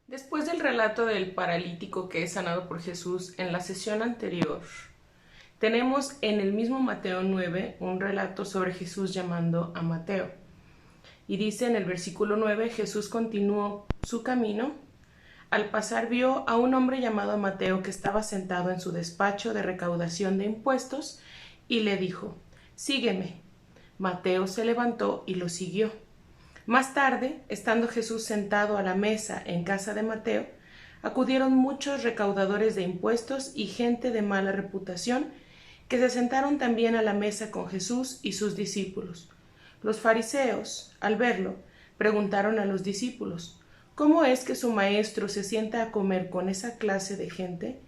Después del relato del paralítico que es sanado por Jesús en la sesión anterior, tenemos en el mismo Mateo 9 un relato sobre Jesús llamando a Mateo. Y dice en el versículo 9, Jesús continuó su camino. Al pasar vio a un hombre llamado Mateo que estaba sentado en su despacho de recaudación de impuestos y le dijo, «Sígueme». Mateo se levantó y lo siguió. Más tarde, estando Jesús sentado a la mesa en casa de Mateo, acudieron muchos recaudadores de impuestos y gente de mala reputación, que se sentaron también a la mesa con Jesús y sus discípulos. Los fariseos, al verlo, preguntaron a los discípulos, ¿cómo es que su maestro se sienta a comer con esa clase de gente?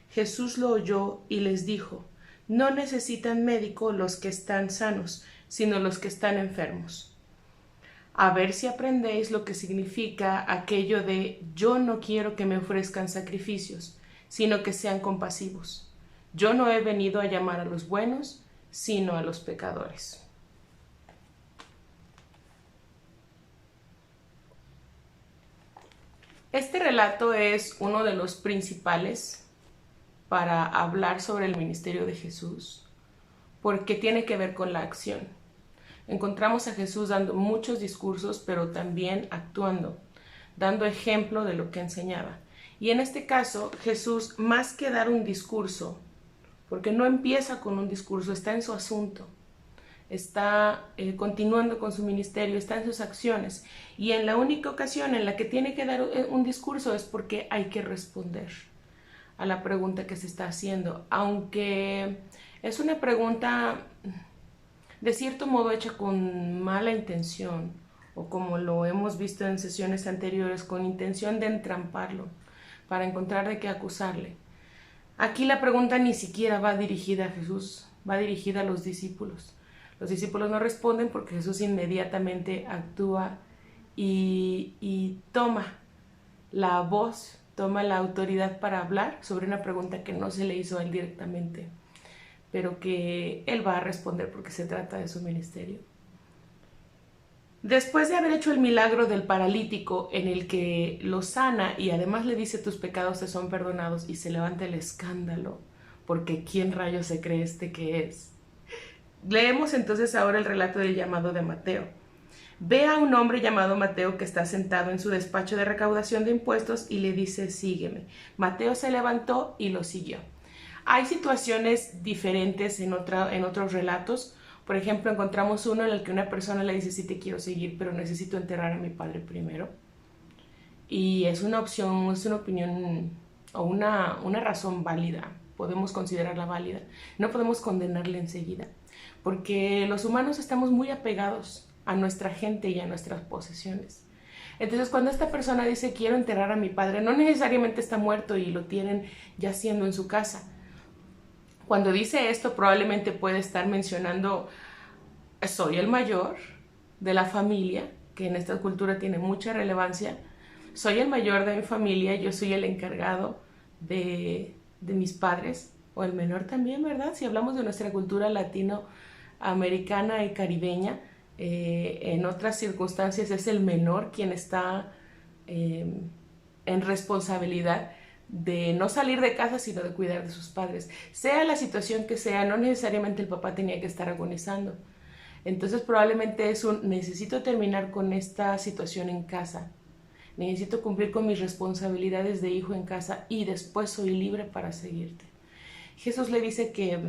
Jesús lo oyó y les dijo, no necesitan médico los que están sanos, sino los que están enfermos. A ver si aprendéis lo que significa aquello de yo no quiero que me ofrezcan sacrificios, sino que sean compasivos. Yo no he venido a llamar a los buenos, sino a los pecadores. Este relato es uno de los principales para hablar sobre el ministerio de Jesús, porque tiene que ver con la acción. Encontramos a Jesús dando muchos discursos, pero también actuando, dando ejemplo de lo que enseñaba. Y en este caso, Jesús, más que dar un discurso, porque no empieza con un discurso, está en su asunto, está continuando con su ministerio, está en sus acciones. Y en la única ocasión en la que tiene que dar un discurso es porque hay que responder a la pregunta que se está haciendo, aunque es una pregunta de cierto modo hecha con mala intención, o como lo hemos visto en sesiones anteriores, con intención de entramparlo, para encontrar de qué acusarle. Aquí la pregunta ni siquiera va dirigida a Jesús, va dirigida a los discípulos. Los discípulos no responden porque Jesús inmediatamente actúa y toma la voz, toma la autoridad para hablar sobre una pregunta que no se le hizo a él directamente, pero que él va a responder porque se trata de su ministerio. Después de haber hecho el milagro del paralítico en el que lo sana y además le dice tus pecados te son perdonados y se levanta el escándalo, porque ¿quién rayos se cree este que es? Leemos entonces ahora el relato del llamado de Mateo. Ve a un hombre llamado Mateo que está sentado en su despacho de recaudación de impuestos y le dice sígueme. Mateo se levantó y lo siguió. Hay situaciones diferentes en otros relatos. Por ejemplo, encontramos uno en el que una persona le dice, sí te quiero seguir, pero necesito enterrar a mi padre primero. Y es una opción, es una opinión o una razón válida. Podemos considerarla válida. No podemos condenarle enseguida, porque los humanos estamos muy apegados a nuestra gente y a nuestras posesiones. Entonces, cuando esta persona dice, quiero enterrar a mi padre, no necesariamente está muerto y lo tienen yaciendo en su casa. Cuando dice esto, probablemente puede estar mencionando, soy el mayor de la familia, que en esta cultura tiene mucha relevancia, soy el mayor de mi familia, yo soy el encargado de mis padres, o el menor también, ¿verdad? Si hablamos de nuestra cultura latinoamericana y caribeña, en otras circunstancias es el menor quien está en responsabilidad de no salir de casa, sino de cuidar de sus padres. Sea la situación que sea, no necesariamente el papá tenía que estar agonizando. Entonces probablemente es necesito terminar con esta situación en casa. Necesito cumplir con mis responsabilidades de hijo en casa y después soy libre para seguirte. Jesús le dice que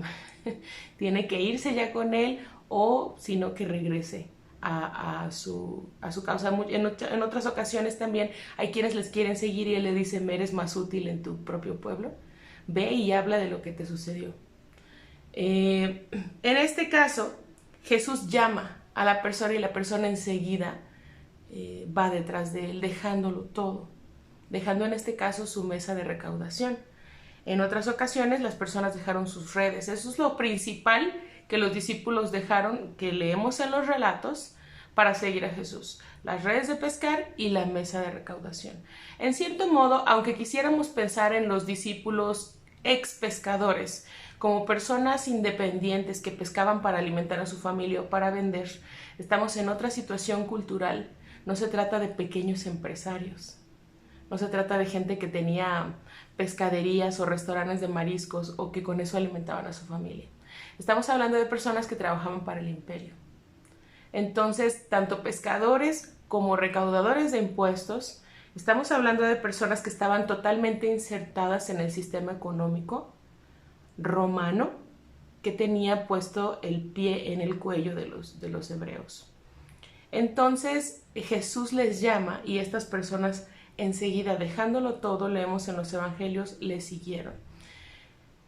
tiene que irse ya con él o sino que regrese a su causa. En otras ocasiones también hay quienes les quieren seguir y él le dice, me eres más útil en tu propio pueblo, ve y habla de lo que te sucedió. En este caso, Jesús llama a la persona y la persona enseguida va detrás de él, dejándolo todo, dejando en este caso su mesa de recaudación. En otras ocasiones las personas dejaron sus redes. Eso es lo principal que los discípulos dejaron, que leemos en los relatos, para seguir a Jesús. Las redes de pescar y la mesa de recaudación. En cierto modo, aunque quisiéramos pensar en los discípulos ex pescadores como personas independientes que pescaban para alimentar a su familia o para vender, estamos en otra situación cultural. No se trata de pequeños empresarios. No se trata de gente que tenía pescaderías o restaurantes de mariscos o que con eso alimentaban a su familia. Estamos hablando de personas que trabajaban para el imperio. Entonces, tanto pescadores como recaudadores de impuestos, estamos hablando de personas que estaban totalmente insertadas en el sistema económico romano, que tenía puesto el pie en el cuello de los hebreos. Entonces Jesús les llama y estas personas enseguida, dejándolo todo, leemos en los evangelios, le siguieron.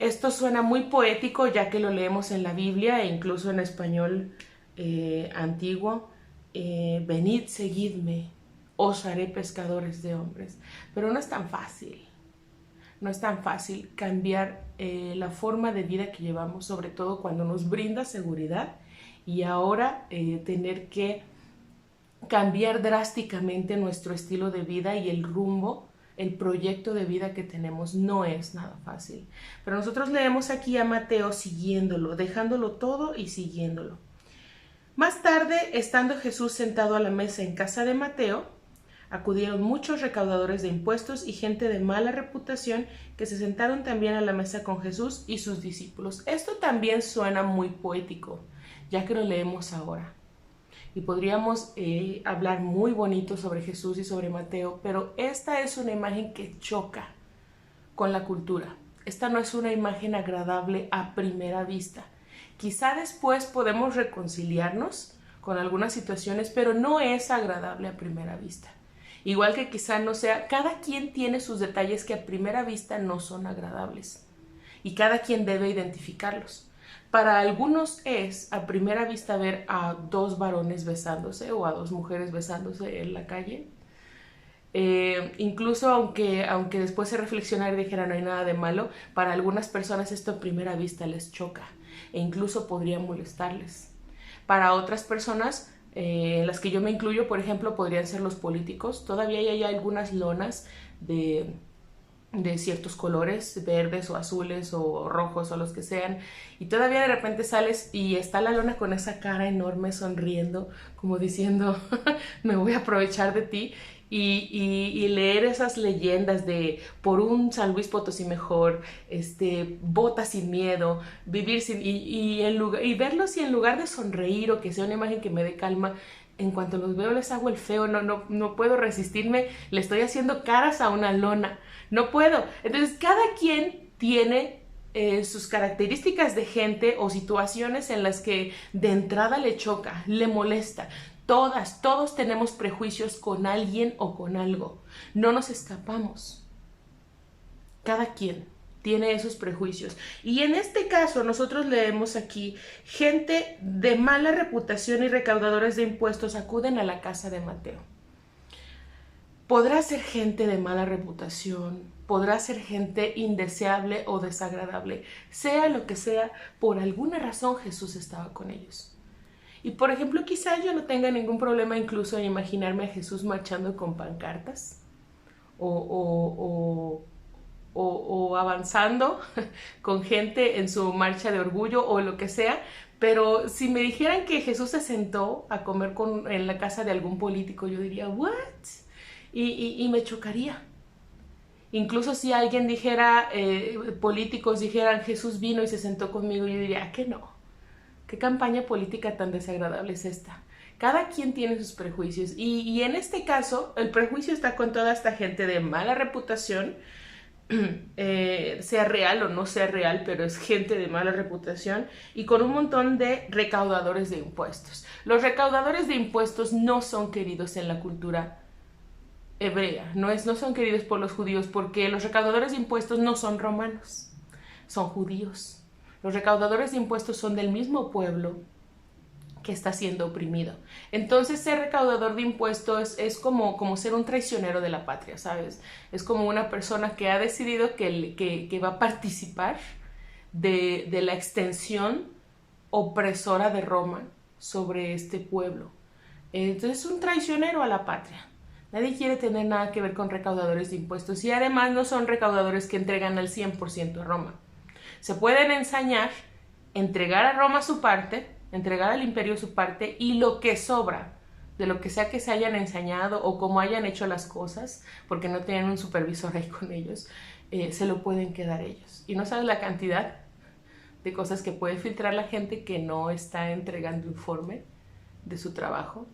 Esto suena muy poético ya que lo leemos en la Biblia e incluso en español antiguo. Venid, seguidme, os haré pescadores de hombres. Pero no es tan fácil. No es tan fácil cambiar la forma de vida que llevamos, sobre todo cuando nos brinda seguridad, y ahora tener que cambiar drásticamente nuestro estilo de vida y el rumbo, el proyecto de vida que tenemos. No es nada fácil. Pero nosotros leemos aquí a Mateo siguiéndolo, dejándolo todo y siguiéndolo. Más tarde, estando Jesús sentado a la mesa en casa de Mateo, acudieron muchos recaudadores de impuestos y gente de mala reputación que se sentaron también a la mesa con Jesús y sus discípulos. Esto también suena muy poético, ya que lo leemos ahora. Y podríamos hablar muy bonito sobre Jesús y sobre Mateo, pero esta es una imagen que choca con la cultura. Esta no es una imagen agradable a primera vista. Quizá después podemos reconciliarnos con algunas situaciones, pero no es agradable a primera vista. Igual que quizá no sea, cada quien tiene sus detalles que a primera vista no son agradables y cada quien debe identificarlos. Para algunos es a primera vista ver a dos varones besándose o a dos mujeres besándose en la calle. Incluso aunque después se reflexionara y dijera no hay nada de malo, para algunas personas esto a primera vista les choca e incluso podría molestarles. Para otras personas, las que yo me incluyo, por ejemplo, podrían ser los políticos. Todavía hay algunas lonas de ciertos colores, verdes o azules o rojos o los que sean, y todavía de repente sales y está la lona con esa cara enorme sonriendo, como diciendo me voy a aprovechar de ti, y leer esas leyendas de por un San Luis Potosí mejor, vota sin miedo, vivir sin, y verlos, y en lugar de sonreír o que sea una imagen que me dé calma, en cuanto los veo les hago el feo, no puedo resistirme, le estoy haciendo caras a una lona, no puedo. Entonces cada quien tiene sus características de gente o situaciones en las que de entrada le choca, le molesta. Todos tenemos prejuicios con alguien o con algo, no nos escapamos. Cada quien tiene esos prejuicios. Y en este caso nosotros leemos aquí, gente de mala reputación y recaudadores de impuestos acuden a la casa de Mateo. Podrá ser gente de mala reputación, podrá ser gente indeseable o desagradable, sea lo que sea, por alguna razón Jesús estaba con ellos. Y por ejemplo, quizá yo no tenga ningún problema incluso en imaginarme a Jesús marchando con pancartas o avanzando con gente en su marcha de orgullo o lo que sea, pero si me dijeran que Jesús se sentó a comer en la casa de algún político, yo diría, ¿what? Y me chocaría. Incluso si alguien dijera, políticos dijeran, Jesús vino y se sentó conmigo, yo diría, ¿qué no? ¿Qué campaña política tan desagradable es esta? Cada quien tiene sus prejuicios y en este caso el prejuicio está con toda esta gente de mala reputación, sea real o no sea real, pero es gente de mala reputación, y con un montón de recaudadores de impuestos. Los recaudadores de impuestos no son queridos en la cultura hebrea, no son queridos por los judíos, porque los recaudadores de impuestos no son romanos, son judíos. Los recaudadores de impuestos son del mismo pueblo que está siendo oprimido. Entonces ser recaudador de impuestos es como ser un traicionero de la patria, ¿sabes? Es como una persona que ha decidido que va a participar de la extensión opresora de Roma sobre este pueblo. Entonces es un traicionero a la patria. Nadie quiere tener nada que ver con recaudadores de impuestos, y además no son recaudadores que entregan al 100% a Roma. Se pueden ensañar, entregar a Roma su parte, entregar al imperio su parte, y lo que sobra de lo que sea que se hayan enseñado o cómo hayan hecho las cosas, porque no tienen un supervisor ahí con ellos, se lo pueden quedar ellos. Y no sabes la cantidad de cosas que puede filtrar la gente que no está entregando informe de su trabajo,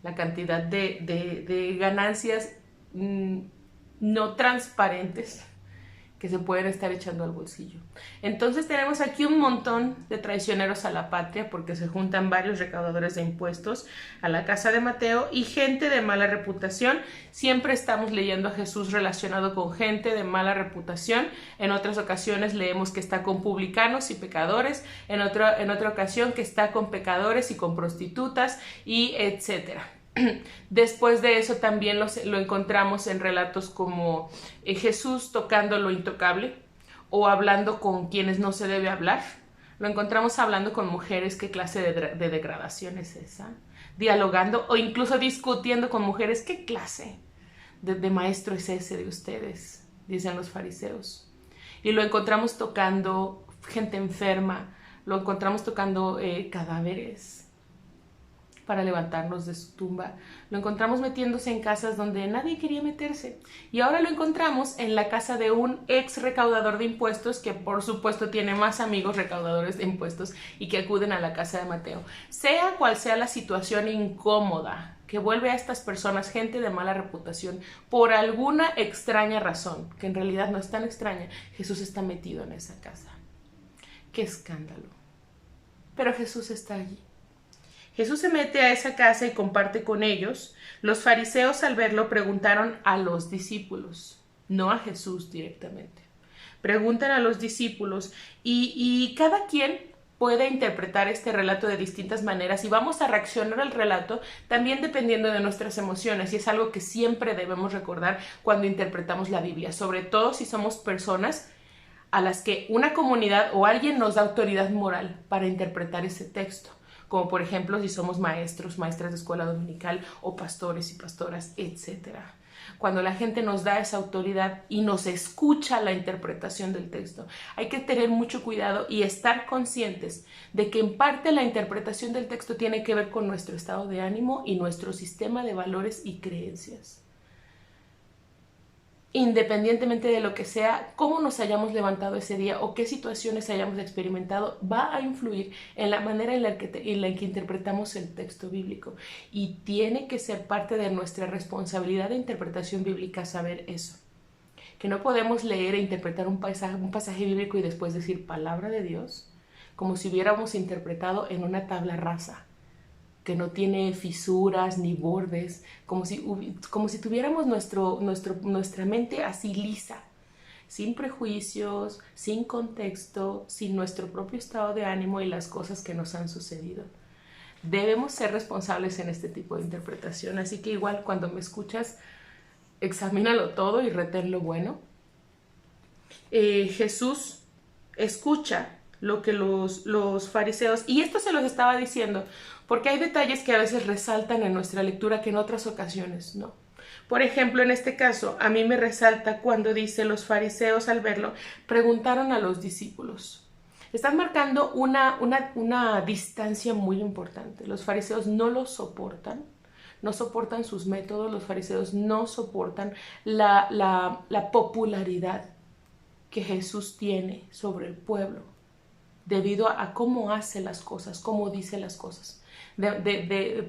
la cantidad de ganancias no transparentes que se pueden estar echando al bolsillo. Entonces tenemos aquí un montón de traicioneros a la patria, porque se juntan varios recaudadores de impuestos a la casa de Mateo y gente de mala reputación. Siempre estamos leyendo a Jesús relacionado con gente de mala reputación. En otras ocasiones leemos que está con publicanos y pecadores, en otra ocasión que está con pecadores y con prostitutas y etcétera. Después de eso también lo encontramos en relatos como Jesús tocando lo intocable o hablando con quienes no se debe hablar. Lo encontramos hablando con mujeres, qué clase de degradación es esa. Dialogando o incluso discutiendo con mujeres, qué clase de maestro es ese de ustedes, dicen los fariseos. Y lo encontramos tocando gente enferma, lo encontramos tocando cadáveres para levantarnos de su tumba. Lo encontramos metiéndose en casas donde nadie quería meterse. Y ahora lo encontramos en la casa de un ex recaudador de impuestos que por supuesto tiene más amigos recaudadores de impuestos y que acuden a la casa de Mateo. Sea cual sea la situación incómoda que vuelve a estas personas gente de mala reputación por alguna extraña razón, que en realidad no es tan extraña, Jesús está metido en esa casa. ¡Qué escándalo! Pero Jesús está allí. Jesús se mete a esa casa y comparte con ellos. Los fariseos al verlo preguntaron a los discípulos, no a Jesús directamente. Preguntan a los discípulos y cada quien puede interpretar este relato de distintas maneras y vamos a reaccionar al relato también dependiendo de nuestras emociones y es algo que siempre debemos recordar cuando interpretamos la Biblia, sobre todo si somos personas a las que una comunidad o alguien nos da autoridad moral para interpretar ese texto. Como por ejemplo si somos maestros, maestras de escuela dominical o pastores y pastoras, etc. Cuando la gente nos da esa autoridad y nos escucha la interpretación del texto, hay que tener mucho cuidado y estar conscientes de que en parte la interpretación del texto tiene que ver con nuestro estado de ánimo y nuestro sistema de valores y creencias. Independientemente de lo que sea, cómo nos hayamos levantado ese día o qué situaciones hayamos experimentado, va a influir en la manera en la que interpretamos el texto bíblico. Y tiene que ser parte de nuestra responsabilidad de interpretación bíblica saber eso. Que no podemos leer e interpretar un pasaje bíblico y después decir palabra de Dios, como si hubiéramos interpretado en una tabla rasa que no tiene fisuras ni bordes, como si tuviéramos nuestra mente así lisa, sin prejuicios, sin contexto, sin nuestro propio estado de ánimo y las cosas que nos han sucedido. Debemos ser responsables en este tipo de interpretación, así que igual cuando me escuchas, examínalo todo y retén lo bueno. Jesús escucha lo que los fariseos, y esto se los estaba diciendo, porque hay detalles que a veces resaltan en nuestra lectura que en otras ocasiones no. Por ejemplo, en este caso, a mí me resalta cuando dice los fariseos al verlo, preguntaron a los discípulos. Están marcando una distancia muy importante. Los fariseos no lo soportan, no soportan sus métodos, los fariseos no soportan la popularidad que Jesús tiene sobre el pueblo, debido a cómo hace las cosas, cómo dice las cosas,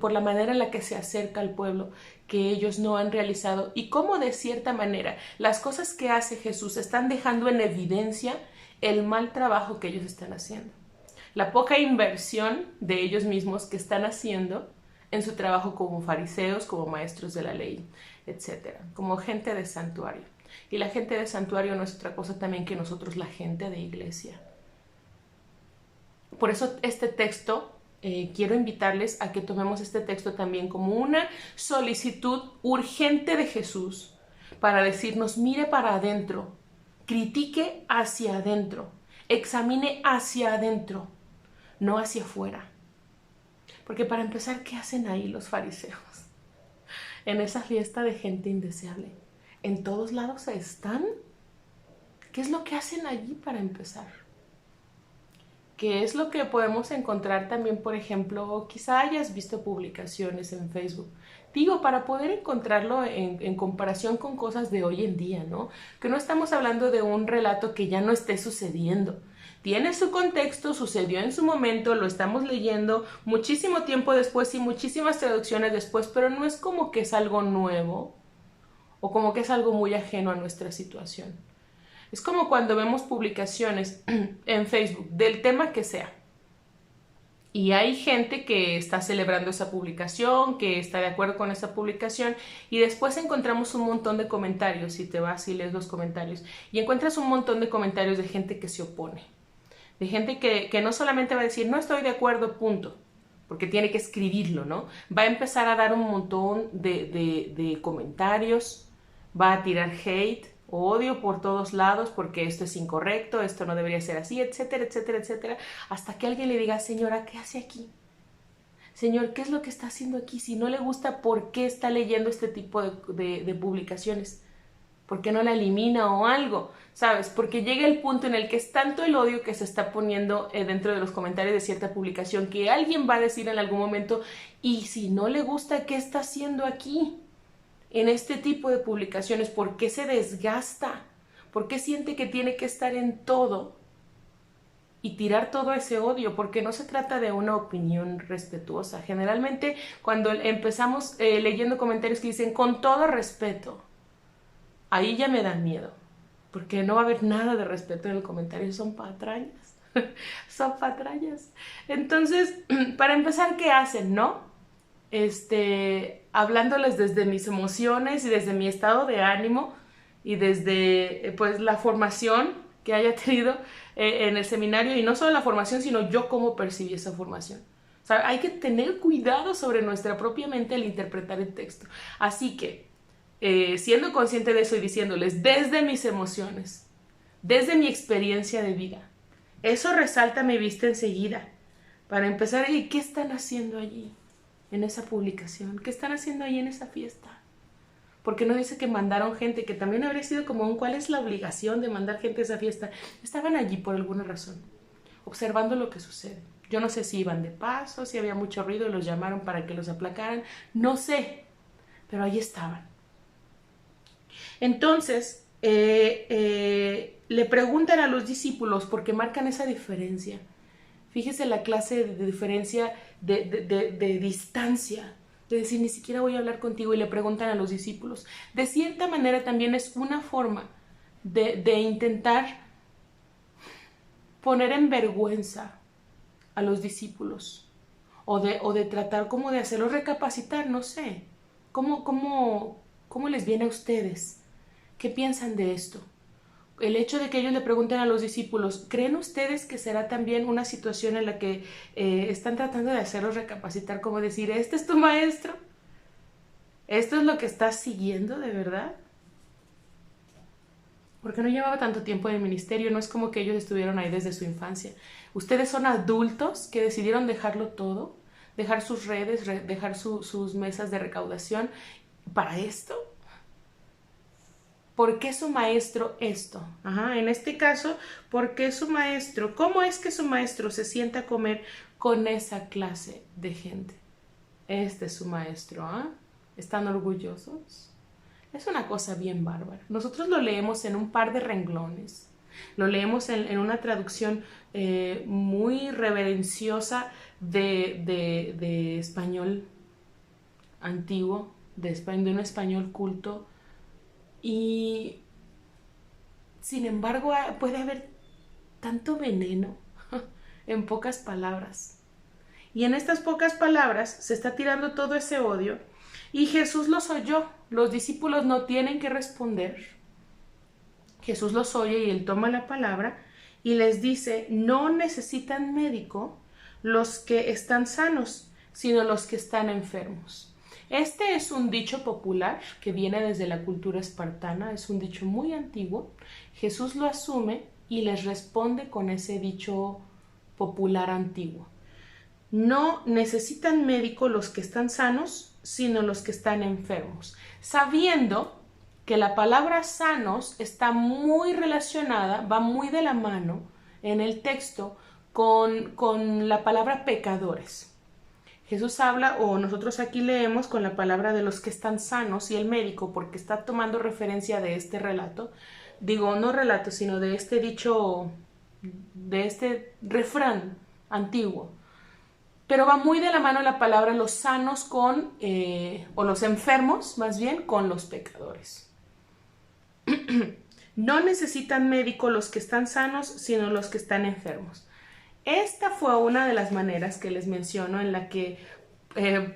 por la manera en la que se acerca al pueblo que ellos no han realizado y cómo de cierta manera las cosas que hace Jesús están dejando en evidencia el mal trabajo que ellos están haciendo, la poca inversión de ellos mismos que están haciendo en su trabajo como fariseos, como maestros de la ley, etc., como gente de santuario. Y la gente de santuario no es otra cosa también que nosotros, la gente de iglesia. Por eso este texto, quiero invitarles a que tomemos este texto también como una solicitud urgente de Jesús para decirnos, mire para adentro, critique hacia adentro, examine hacia adentro, no hacia afuera. Porque para empezar, ¿qué hacen ahí los fariseos? En esa fiesta de gente indeseable. ¿En todos lados están? ¿Qué es lo que hacen allí para empezar? que es lo que podemos encontrar también, por ejemplo, quizá hayas visto publicaciones en Facebook. Digo, para poder encontrarlo en comparación con cosas de hoy en día, ¿no? Que no estamos hablando de un relato que ya no esté sucediendo. Tiene su contexto, sucedió en su momento, lo estamos leyendo muchísimo tiempo después y muchísimas traducciones después, pero no es como que es algo nuevo o como que es algo muy ajeno a nuestra situación. Es como cuando vemos publicaciones en Facebook del tema que sea. Y hay gente que está celebrando esa publicación, que está de acuerdo con esa publicación, y después encontramos un montón de comentarios, si te vas y lees los comentarios, y encuentras un montón de comentarios de gente que se opone, de gente que no solamente va a decir, no estoy de acuerdo, punto, porque tiene que escribirlo, ¿no? Va a empezar a dar un montón de comentarios, va a tirar hate, odio por todos lados porque esto es incorrecto, esto no debería ser así, etcétera, etcétera, etcétera, hasta que alguien le diga, señora, ¿qué hace aquí? Señor, ¿qué es lo que está haciendo aquí? Si no le gusta, ¿por qué está leyendo este tipo de publicaciones? ¿Por qué no la elimina o algo? ¿Sabes? Porque llega el punto en el que es tanto el odio que se está poniendo dentro de los comentarios de cierta publicación que alguien va a decir en algún momento, y si no le gusta, ¿qué está haciendo aquí? En este tipo de publicaciones, ¿por qué se desgasta? ¿Por qué siente que tiene que estar en todo y tirar todo ese odio? Porque no se trata de una opinión respetuosa. Generalmente cuando empezamos leyendo comentarios que dicen con todo respeto, ahí ya me dan miedo, porque no va a haber nada de respeto en el comentario, son patrañas, son patrañas. Entonces, para empezar, ¿qué hacen, no? Hablándoles desde mis emociones y desde mi estado de ánimo y desde pues la formación que haya tenido en el seminario, y no solo la formación, sino yo cómo percibí esa formación. O sea, hay que tener cuidado sobre nuestra propia mente al interpretar el texto. Así que, siendo consciente de eso y diciéndoles desde mis emociones, desde mi experiencia de vida, eso resalta a mi vista enseguida. Para empezar, ¿y qué están haciendo allí? En esa publicación, ¿qué están haciendo ahí en esa fiesta? ¿Por qué no dice que mandaron gente? Que también habría sido como un ¿cuál es la obligación de mandar gente a esa fiesta? Estaban allí por alguna razón, observando lo que sucede. Yo no sé si iban de paso, si había mucho ruido y los llamaron para que los aplacaran, no sé, pero ahí estaban. Entonces, le preguntan a los discípulos porque marcan esa diferencia. Fíjese la clase de diferencia de distancia, de decir, ni siquiera voy a hablar contigo, y le preguntan a los discípulos. De cierta manera también es una forma de intentar poner en vergüenza a los discípulos, o de tratar como de hacerlos recapacitar, no sé. ¿Cómo les viene a ustedes? ¿Qué piensan de esto? El hecho de que ellos le pregunten a los discípulos, ¿creen ustedes que será también una situación en la que están tratando de hacerlos recapacitar, como decir, este es tu maestro? ¿Esto es lo que estás siguiendo de verdad? Porque no llevaba tanto tiempo en el ministerio, no es como que ellos estuvieron ahí desde su infancia. Ustedes son adultos que decidieron dejarlo todo, dejar sus redes, dejar sus mesas de recaudación para esto. ¿Por qué su maestro esto? En este caso, ¿por qué su maestro? ¿Cómo es que su maestro se sienta a comer con esa clase de gente? Este es su maestro, ¿Están orgullosos? Es una cosa bien bárbara. Nosotros lo leemos en un par de renglones. Lo leemos en una traducción muy reverenciosa de español antiguo, de un español culto. Y sin embargo puede haber tanto veneno en pocas palabras. Y en estas pocas palabras se está tirando todo ese odio. Y Jesús los oyó. Los discípulos no tienen que responder. Jesús los oye y él toma la palabra y les dice, no necesitan médico los que están sanos, sino los que están enfermos. Este es un dicho popular que viene desde la cultura espartana, es un dicho muy antiguo. Jesús lo asume y les responde con ese dicho popular antiguo. No necesitan médico los que están sanos, sino los que están enfermos. Sabiendo que la palabra sanos está muy relacionada, va muy de la mano en el texto con la palabra pecadores. Jesús habla, o nosotros aquí leemos con la palabra de los que están sanos, y el médico, porque está tomando referencia de este relato, digo, no relato, sino de este dicho, de este refrán antiguo. Pero va muy de la mano la palabra los sanos con, o los enfermos más bien, con los pecadores. No necesitan médico los que están sanos, sino los que están enfermos. Esta fue una de las maneras que les menciono en la que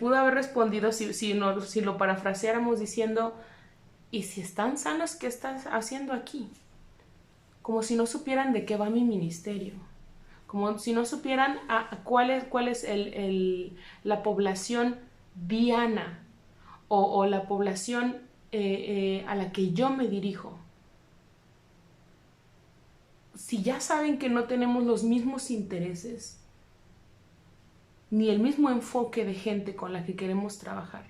pudo haber respondido si lo parafraseáramos diciendo, ¿y si están sanos, qué estás haciendo aquí? Como si no supieran de qué va mi ministerio, como si no supieran cuál es la población diana o la población a la que yo me dirijo. Si ya saben que no tenemos los mismos intereses, ni el mismo enfoque de gente con la que queremos trabajar,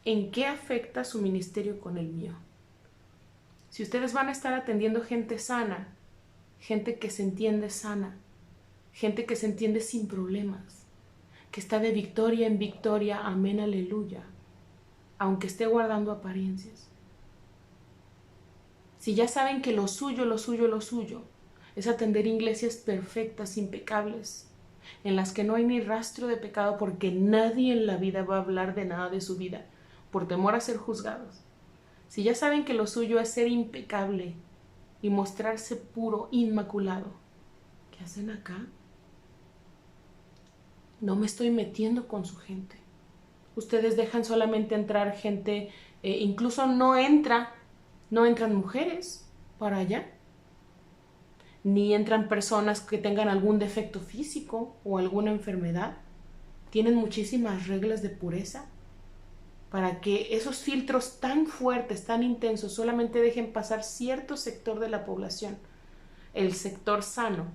¿en qué afecta su ministerio con el mío? Si ustedes van a estar atendiendo gente sana, gente que se entiende sana, gente que se entiende sin problemas, que está de victoria en victoria, amén, aleluya, aunque esté guardando apariencias. Si ya saben que lo suyo es atender iglesias perfectas, impecables, en las que no hay ni rastro de pecado, porque nadie en la vida va a hablar de nada de su vida por temor a ser juzgados. Si ya saben que lo suyo es ser impecable y mostrarse puro, inmaculado, ¿qué hacen acá? No me estoy metiendo con su gente. Ustedes dejan solamente entrar gente, incluso no entran mujeres para allá, ni entran personas que tengan algún defecto físico o alguna enfermedad. Tienen muchísimas reglas de pureza para que esos filtros tan fuertes, tan intensos, solamente dejen pasar cierto sector de la población, el sector sano,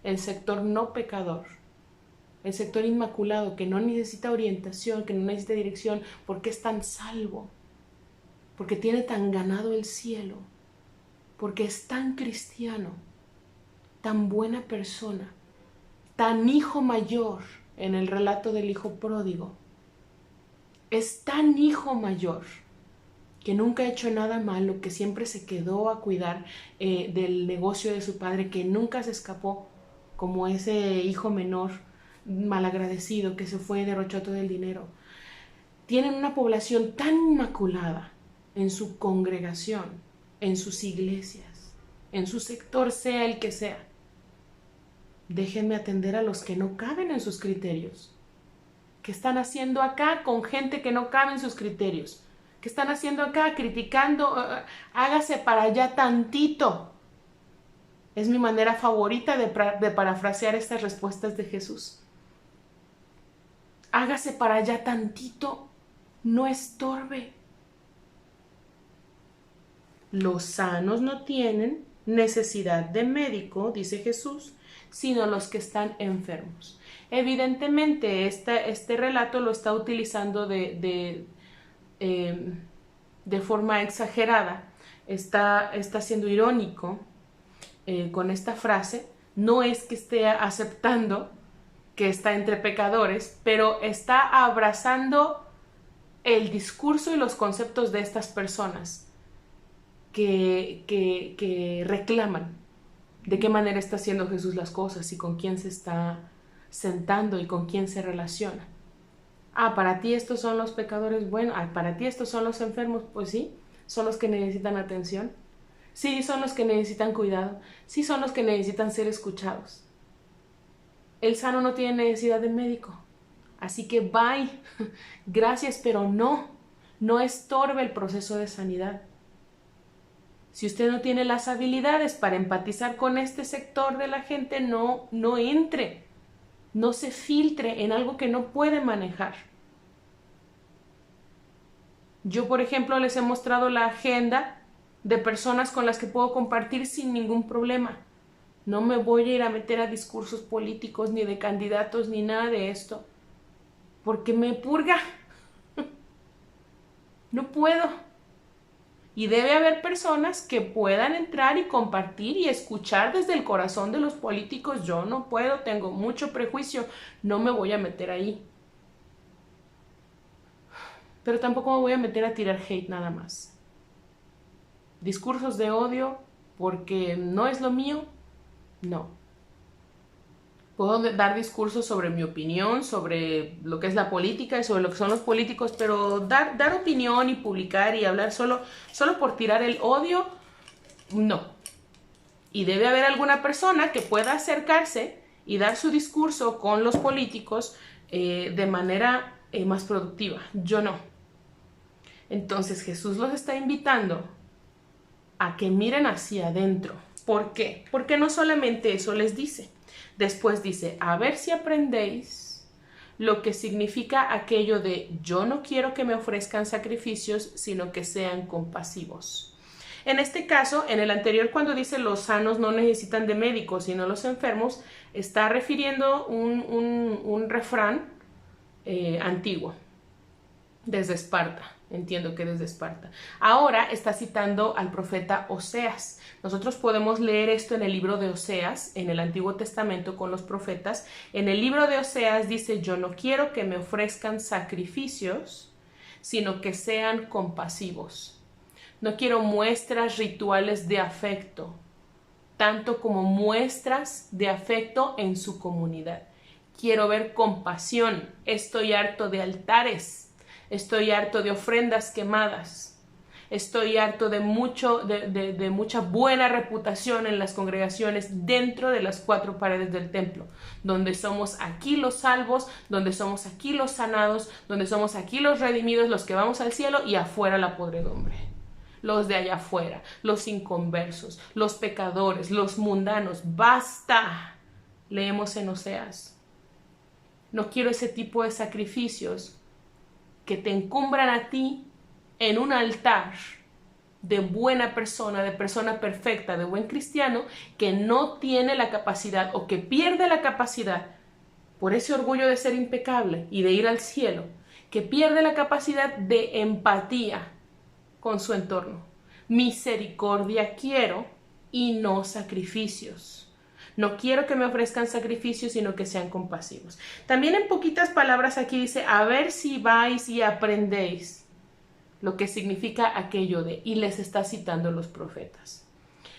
el sector no pecador, el sector inmaculado, que no necesita orientación, que no necesita dirección, porque es tan salvo, porque tiene tan ganado el cielo, porque es tan cristiano, tan buena persona, tan hijo mayor en el relato del hijo pródigo. Es tan hijo mayor que nunca ha hecho nada malo, que siempre se quedó a cuidar del negocio de su padre, que nunca se escapó como ese hijo menor malagradecido que se fue y derrochó todo el dinero. Tienen una población tan inmaculada en su congregación, en sus iglesias, en su sector, sea el que sea. Déjenme atender a los que no caben en sus criterios. ¿Qué están haciendo acá con gente que no cabe en sus criterios? ¿Qué están haciendo acá criticando? Hágase para allá tantito. Es mi manera favorita de parafrasear estas respuestas de Jesús. Hágase para allá tantito, no estorbe. Los sanos no tienen necesidad de médico, dice Jesús, sino los que están enfermos. Evidentemente, este relato lo está utilizando de forma exagerada, está siendo irónico con esta frase. No es que esté aceptando que está entre pecadores, pero está abrazando el discurso y los conceptos de estas personas que reclaman de qué manera está haciendo Jesús las cosas y con quién se está sentando y con quién se relaciona. Para ti estos son los pecadores, bueno, para ti estos son los enfermos, pues sí, son los que necesitan atención, sí, son los que necesitan cuidado, sí, son los que necesitan ser escuchados. El sano no tiene necesidad de médico, así que bye, gracias, pero no estorbe el proceso de sanidad. Si usted no tiene las habilidades para empatizar con este sector de la gente, no entre, no se filtre en algo que no puede manejar. Yo, por ejemplo, les he mostrado la agenda de personas con las que puedo compartir sin ningún problema. No me voy a ir a meter a discursos políticos, ni de candidatos, ni nada de esto, porque me purga. No puedo. Y debe haber personas que puedan entrar y compartir y escuchar desde el corazón de los políticos. Yo no puedo, tengo mucho prejuicio, no me voy a meter ahí. Pero tampoco me voy a meter a tirar hate nada más. Discursos de odio porque no es lo mío, no. Puedo dar discursos sobre mi opinión, sobre lo que es la política y sobre lo que son los políticos, pero dar opinión y publicar y hablar solo por tirar el odio, no. Y debe haber alguna persona que pueda acercarse y dar su discurso con los políticos de manera más productiva. Yo no. Entonces Jesús los está invitando a que miren hacia adentro. ¿Por qué? Porque no solamente eso les dice. Después dice, a ver si aprendéis lo que significa aquello de yo no quiero que me ofrezcan sacrificios, sino que sean compasivos. En este caso, en el anterior, cuando dice los sanos no necesitan de médicos, sino los enfermos, está refiriendo un refrán antiguo, desde Esparta. Entiendo que desde Esparta. Ahora está citando al profeta Oseas. Nosotros podemos leer esto en el libro de Oseas, en el Antiguo Testamento con los profetas. En el libro de Oseas dice, yo no quiero que me ofrezcan sacrificios, sino que sean compasivos. No quiero muestras rituales de afecto, tanto como muestras de afecto en su comunidad. Quiero ver compasión. Estoy harto de altares. Estoy harto de ofrendas quemadas. Estoy harto de mucha buena reputación en las congregaciones dentro de las 4 paredes del templo, donde somos aquí los salvos, donde somos aquí los sanados, donde somos aquí los redimidos, los que vamos al cielo, y afuera la podredumbre. Los de allá afuera, los inconversos, los pecadores, los mundanos. ¡Basta! Leemos en Oseas. No quiero ese tipo de sacrificios que te encumbran a ti en un altar de buena persona, de persona perfecta, de buen cristiano, que no tiene la capacidad o que pierde la capacidad por ese orgullo de ser impecable y de ir al cielo, que pierde la capacidad de empatía con su entorno. Misericordia quiero y no sacrificios. No quiero que me ofrezcan sacrificios, sino que sean compasivos. También en poquitas palabras aquí dice, a ver si vais y aprendéis lo que significa aquello de, y les está citando los profetas.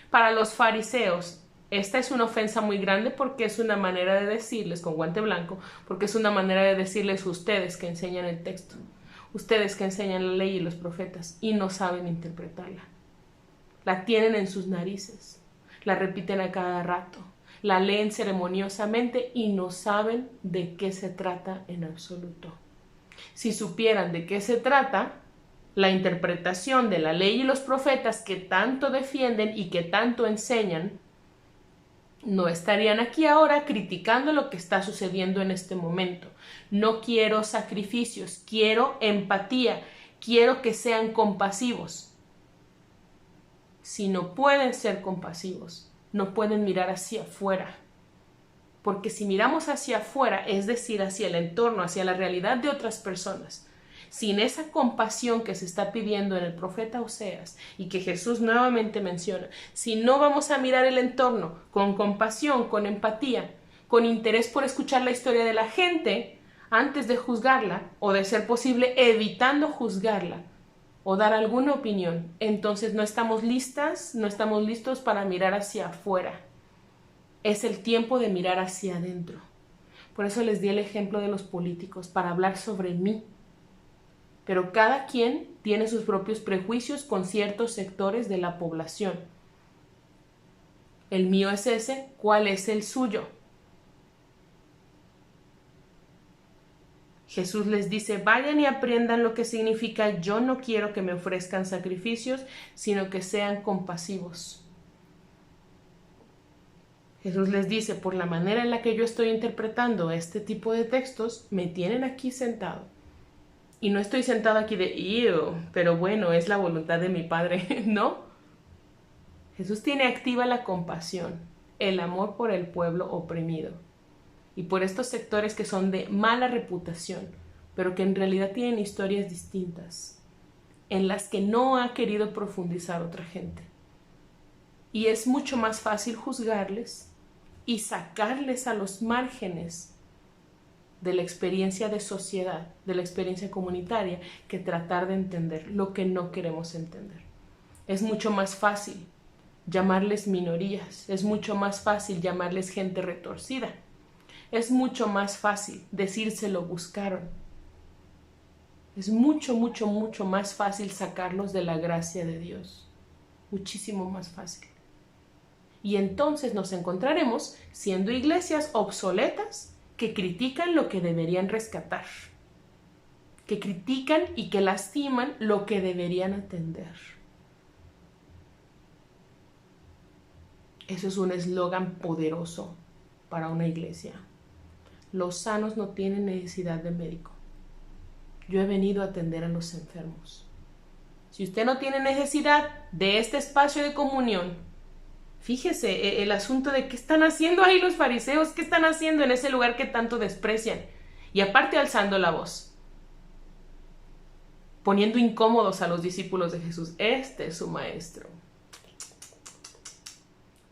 Para los fariseos, esta es una ofensa muy grande porque es una manera de decirles, con guante blanco, porque es una manera de decirles ustedes que enseñan el texto, ustedes que enseñan la ley y los profetas y no saben interpretarla. La tienen en sus narices, la repiten a cada rato. La leen ceremoniosamente y no saben de qué se trata en absoluto. Si supieran de qué se trata, la interpretación de la ley y los profetas que tanto defienden y que tanto enseñan, no estarían aquí ahora criticando lo que está sucediendo en este momento. No quiero sacrificios, quiero empatía, quiero que sean compasivos. Si no pueden ser compasivos, no pueden mirar hacia afuera, porque si miramos hacia afuera, es decir, hacia el entorno, hacia la realidad de otras personas, sin esa compasión que se está pidiendo en el profeta Oseas y que Jesús nuevamente menciona, si no vamos a mirar el entorno con compasión, con empatía, con interés por escuchar la historia de la gente antes de juzgarla, o de ser posible evitando juzgarla, o dar alguna opinión, entonces no estamos listas, no estamos listos para mirar hacia afuera. Es el tiempo de mirar hacia adentro. Por eso les di el ejemplo de los políticos, para hablar sobre mí. Pero cada quien tiene sus propios prejuicios con ciertos sectores de la población. El mío es ese, ¿cuál es el suyo? Jesús les dice, vayan y aprendan lo que significa yo no quiero que me ofrezcan sacrificios, sino que sean compasivos. Jesús les dice, por la manera en la que yo estoy interpretando este tipo de textos, me tienen aquí sentado. Y no estoy sentado aquí de, pero bueno, es la voluntad de mi Padre, ¿no? Jesús tiene activa la compasión, el amor por el pueblo oprimido. Y por estos sectores que son de mala reputación, pero que en realidad tienen historias distintas. en las que no ha querido profundizar otra gente. Y es mucho más fácil juzgarles y sacarles a los márgenes de la experiencia de sociedad, de la experiencia comunitaria, que tratar de entender lo que no queremos entender. Es mucho más fácil llamarles minorías, es mucho más fácil llamarles gente retorcida, es mucho más fácil decir se lo buscaron, es mucho, mucho, mucho más fácil sacarlos de la gracia de Dios, muchísimo más fácil. Y entonces nos encontraremos siendo iglesias obsoletas que critican lo que deberían rescatar, que critican y que lastiman lo que deberían atender. Eso es un eslogan poderoso para una iglesia. Los sanos no tienen necesidad de médico. Yo he venido a atender a los enfermos. Si usted no tiene necesidad de este espacio de comunión, fíjese el asunto de qué están haciendo ahí los fariseos, qué están haciendo en ese lugar que tanto desprecian. Y aparte alzando la voz, poniendo incómodos a los discípulos de Jesús. Este es su maestro.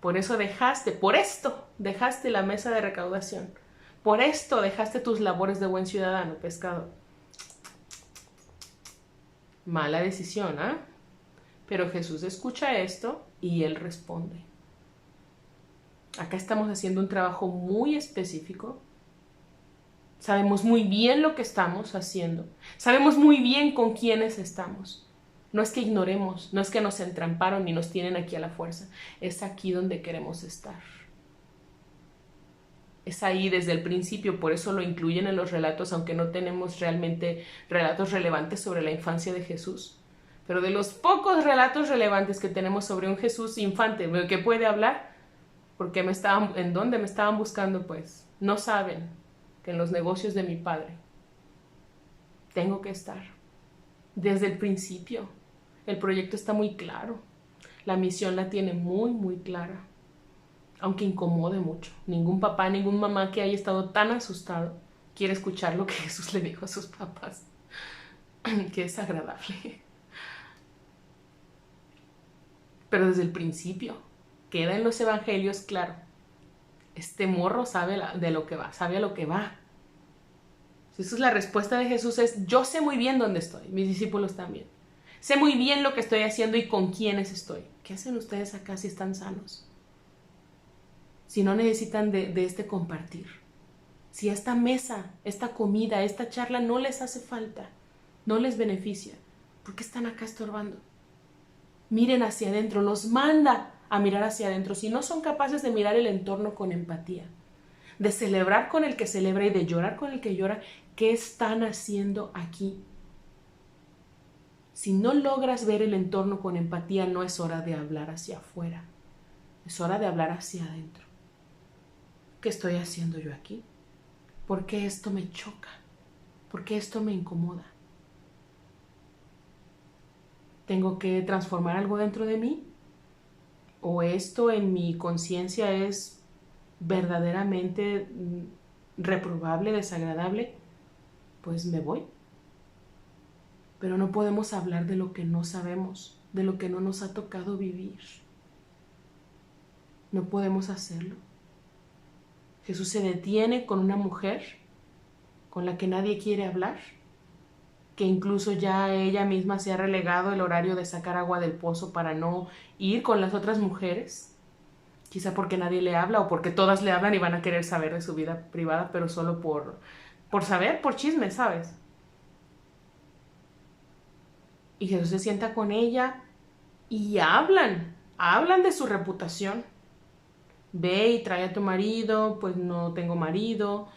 Por esto dejaste la mesa de recaudación. Por esto dejaste tus labores de buen ciudadano, pescador. Mala decisión, ¿ah? Pero Jesús escucha esto y él responde. Acá estamos haciendo un trabajo muy específico. Sabemos muy bien lo que estamos haciendo. Sabemos muy bien con quiénes estamos. No es que ignoremos, no es que nos entramparon ni nos tienen aquí a la fuerza. Es aquí donde queremos estar. Es ahí desde el principio, por eso lo incluyen en los relatos, aunque no tenemos realmente relatos relevantes sobre la infancia de Jesús. Pero de los pocos relatos relevantes que tenemos sobre un Jesús infante que puede hablar, porque ¿en dónde me estaban buscando? Pues no saben que en los negocios de mi padre tengo que estar. Desde el principio, el proyecto está muy claro. La misión la tiene muy, muy clara. Aunque incomode mucho. Ningún papá, ningún mamá que haya estado tan asustado quiere escuchar lo que Jesús le dijo a sus papás. Que es agradable. Pero desde el principio, queda en los evangelios claro. Este morro sabe de lo que va, sabe a lo que va. Esa es la respuesta de Jesús, es: yo sé muy bien dónde estoy, mis discípulos también. Sé muy bien lo que estoy haciendo y con quiénes estoy. ¿Qué hacen ustedes acá si están sanos? Si no necesitan de este compartir. Si esta mesa, esta comida, esta charla no les hace falta, no les beneficia, ¿por qué están acá estorbando? Miren hacia adentro, los manda a mirar hacia adentro. Si no son capaces de mirar el entorno con empatía, de celebrar con el que celebra y de llorar con el que llora, ¿qué están haciendo aquí? Si no logras ver el entorno con empatía, no es hora de hablar hacia afuera, es hora de hablar hacia adentro. ¿Qué estoy haciendo yo aquí? ¿Por qué esto me choca? ¿Por qué esto me incomoda? ¿Tengo que transformar algo dentro de mí? ¿O esto en mi conciencia es verdaderamente reprobable, desagradable? Pues me voy. Pero no podemos hablar de lo que no sabemos, de lo que no nos ha tocado vivir. No podemos hacerlo. Jesús se detiene con una mujer con la que nadie quiere hablar, que incluso ya ella misma se ha relegado el horario de sacar agua del pozo para no ir con las otras mujeres, quizá porque nadie le habla o porque todas le hablan y van a querer saber de su vida privada, pero solo por saber, por chisme, ¿sabes? Y Jesús se sienta con ella y hablan de su reputación. Ve y trae a tu marido, pues no tengo marido.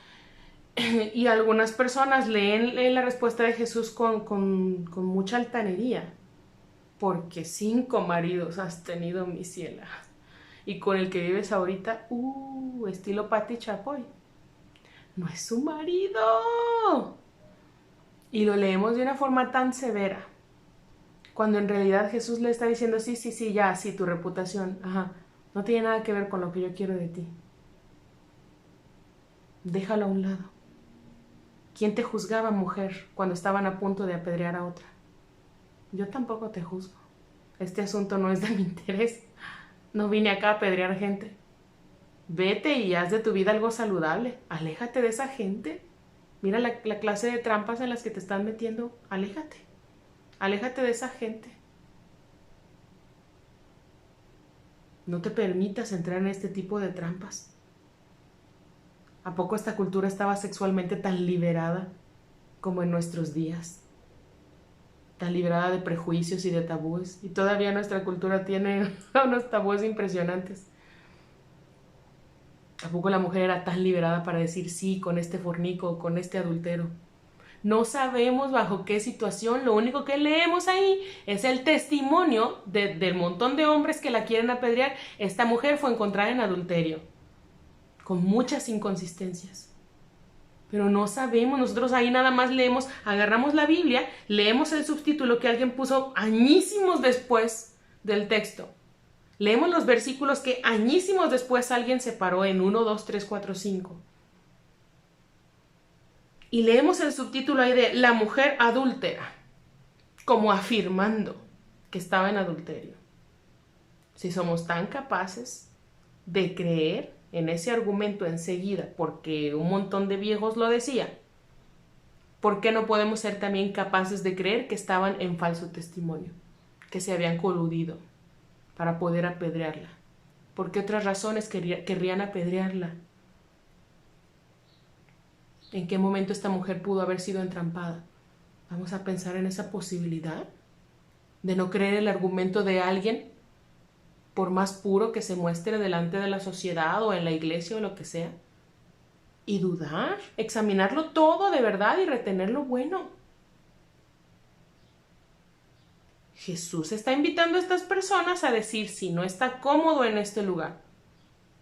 Y algunas personas leen la respuesta de Jesús con mucha altanería. Porque 5 maridos has tenido, mi ciela. Y con el que vives ahorita, estilo Pati Chapoy. No es su marido. Y lo leemos de una forma tan severa. Cuando en realidad Jesús le está diciendo, sí, ya, sí, tu reputación, no tiene nada que ver con lo que yo quiero de ti. Déjalo a un lado. ¿Quién te juzgaba, mujer, cuando estaban a punto de apedrear a otra? Yo tampoco te juzgo. Este asunto no es de mi interés. No vine acá a apedrear gente. Vete y haz de tu vida algo saludable. Aléjate de esa gente. Mira la clase de trampas en las que te están metiendo. Aléjate. Aléjate de esa gente. No te permitas entrar en este tipo de trampas. ¿A poco esta cultura estaba sexualmente tan liberada como en nuestros días? Tan liberada de prejuicios y de tabúes. Y todavía nuestra cultura tiene unos tabúes impresionantes. ¿A poco la mujer era tan liberada para decir sí con este fornico, con este adultero? No sabemos bajo qué situación, lo único que leemos ahí es el testimonio del montón de hombres que la quieren apedrear. Esta mujer fue encontrada en adulterio, con muchas inconsistencias. Pero no sabemos, nosotros ahí nada más leemos, agarramos la Biblia, leemos el subtítulo que alguien puso añísimos después del texto. Leemos los versículos que añísimos después alguien separó en 1, 2, 3, 4, 5. Y leemos el subtítulo ahí de la mujer adúltera, como afirmando que estaba en adulterio. Si somos tan capaces de creer en ese argumento enseguida, porque un montón de viejos lo decían, ¿por qué no podemos ser también capaces de creer que estaban en falso testimonio, que se habían coludido para poder apedrearla? ¿Por qué otras razones querrían apedrearla? ¿En qué momento esta mujer pudo haber sido entrampada? Vamos a pensar en esa posibilidad de no creer el argumento de alguien, por más puro que se muestre delante de la sociedad o en la iglesia o lo que sea, y dudar, examinarlo todo de verdad y retener lo bueno. Jesús está invitando a estas personas a decir si no está cómodo en este lugar.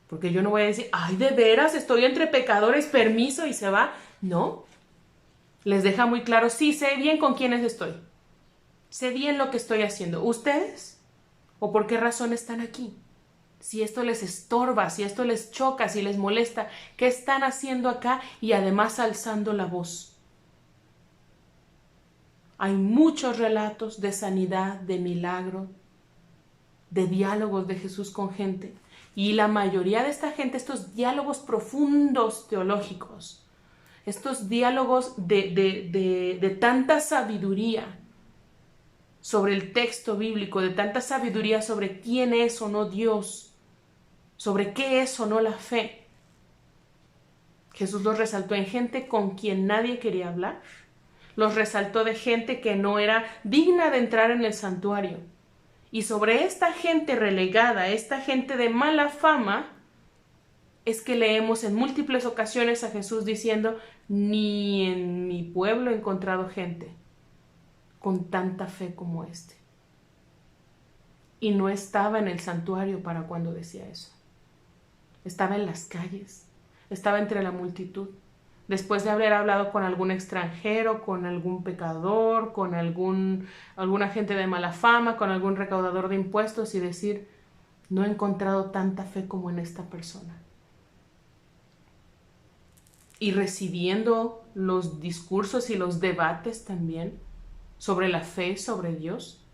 Porque yo no voy a decir, ay, de veras, estoy entre pecadores, permiso, y se va. No. Les deja muy claro, sí, sé bien con quiénes estoy. Sé bien lo que estoy haciendo. ¿Ustedes? ¿O por qué razón están aquí? Si esto les estorba, si esto les choca, si les molesta, ¿qué están haciendo acá? Y además alzando la voz. Hay muchos relatos de sanidad, de milagro, de diálogos de Jesús con gente. Y la mayoría de esta gente, estos diálogos profundos teológicos, estos diálogos de tanta sabiduría sobre el texto bíblico, de tanta sabiduría sobre quién es o no Dios, sobre qué es o no la fe, Jesús los resaltó en gente con quien nadie quería hablar, los resaltó de gente que no era digna de entrar en el santuario. Y sobre esta gente relegada, esta gente de mala fama, es que leemos en múltiples ocasiones a Jesús diciendo, ni en mi pueblo he encontrado gente con tanta fe como este. Y no estaba en el santuario para cuando decía eso. Estaba en las calles, estaba entre la multitud. Después de haber hablado con algún extranjero, con algún pecador, con alguna gente de mala fama, con algún recaudador de impuestos y decir, no he encontrado tanta fe como en esta persona. Y recibiendo los discursos y los debates también sobre la fe, sobre Dios,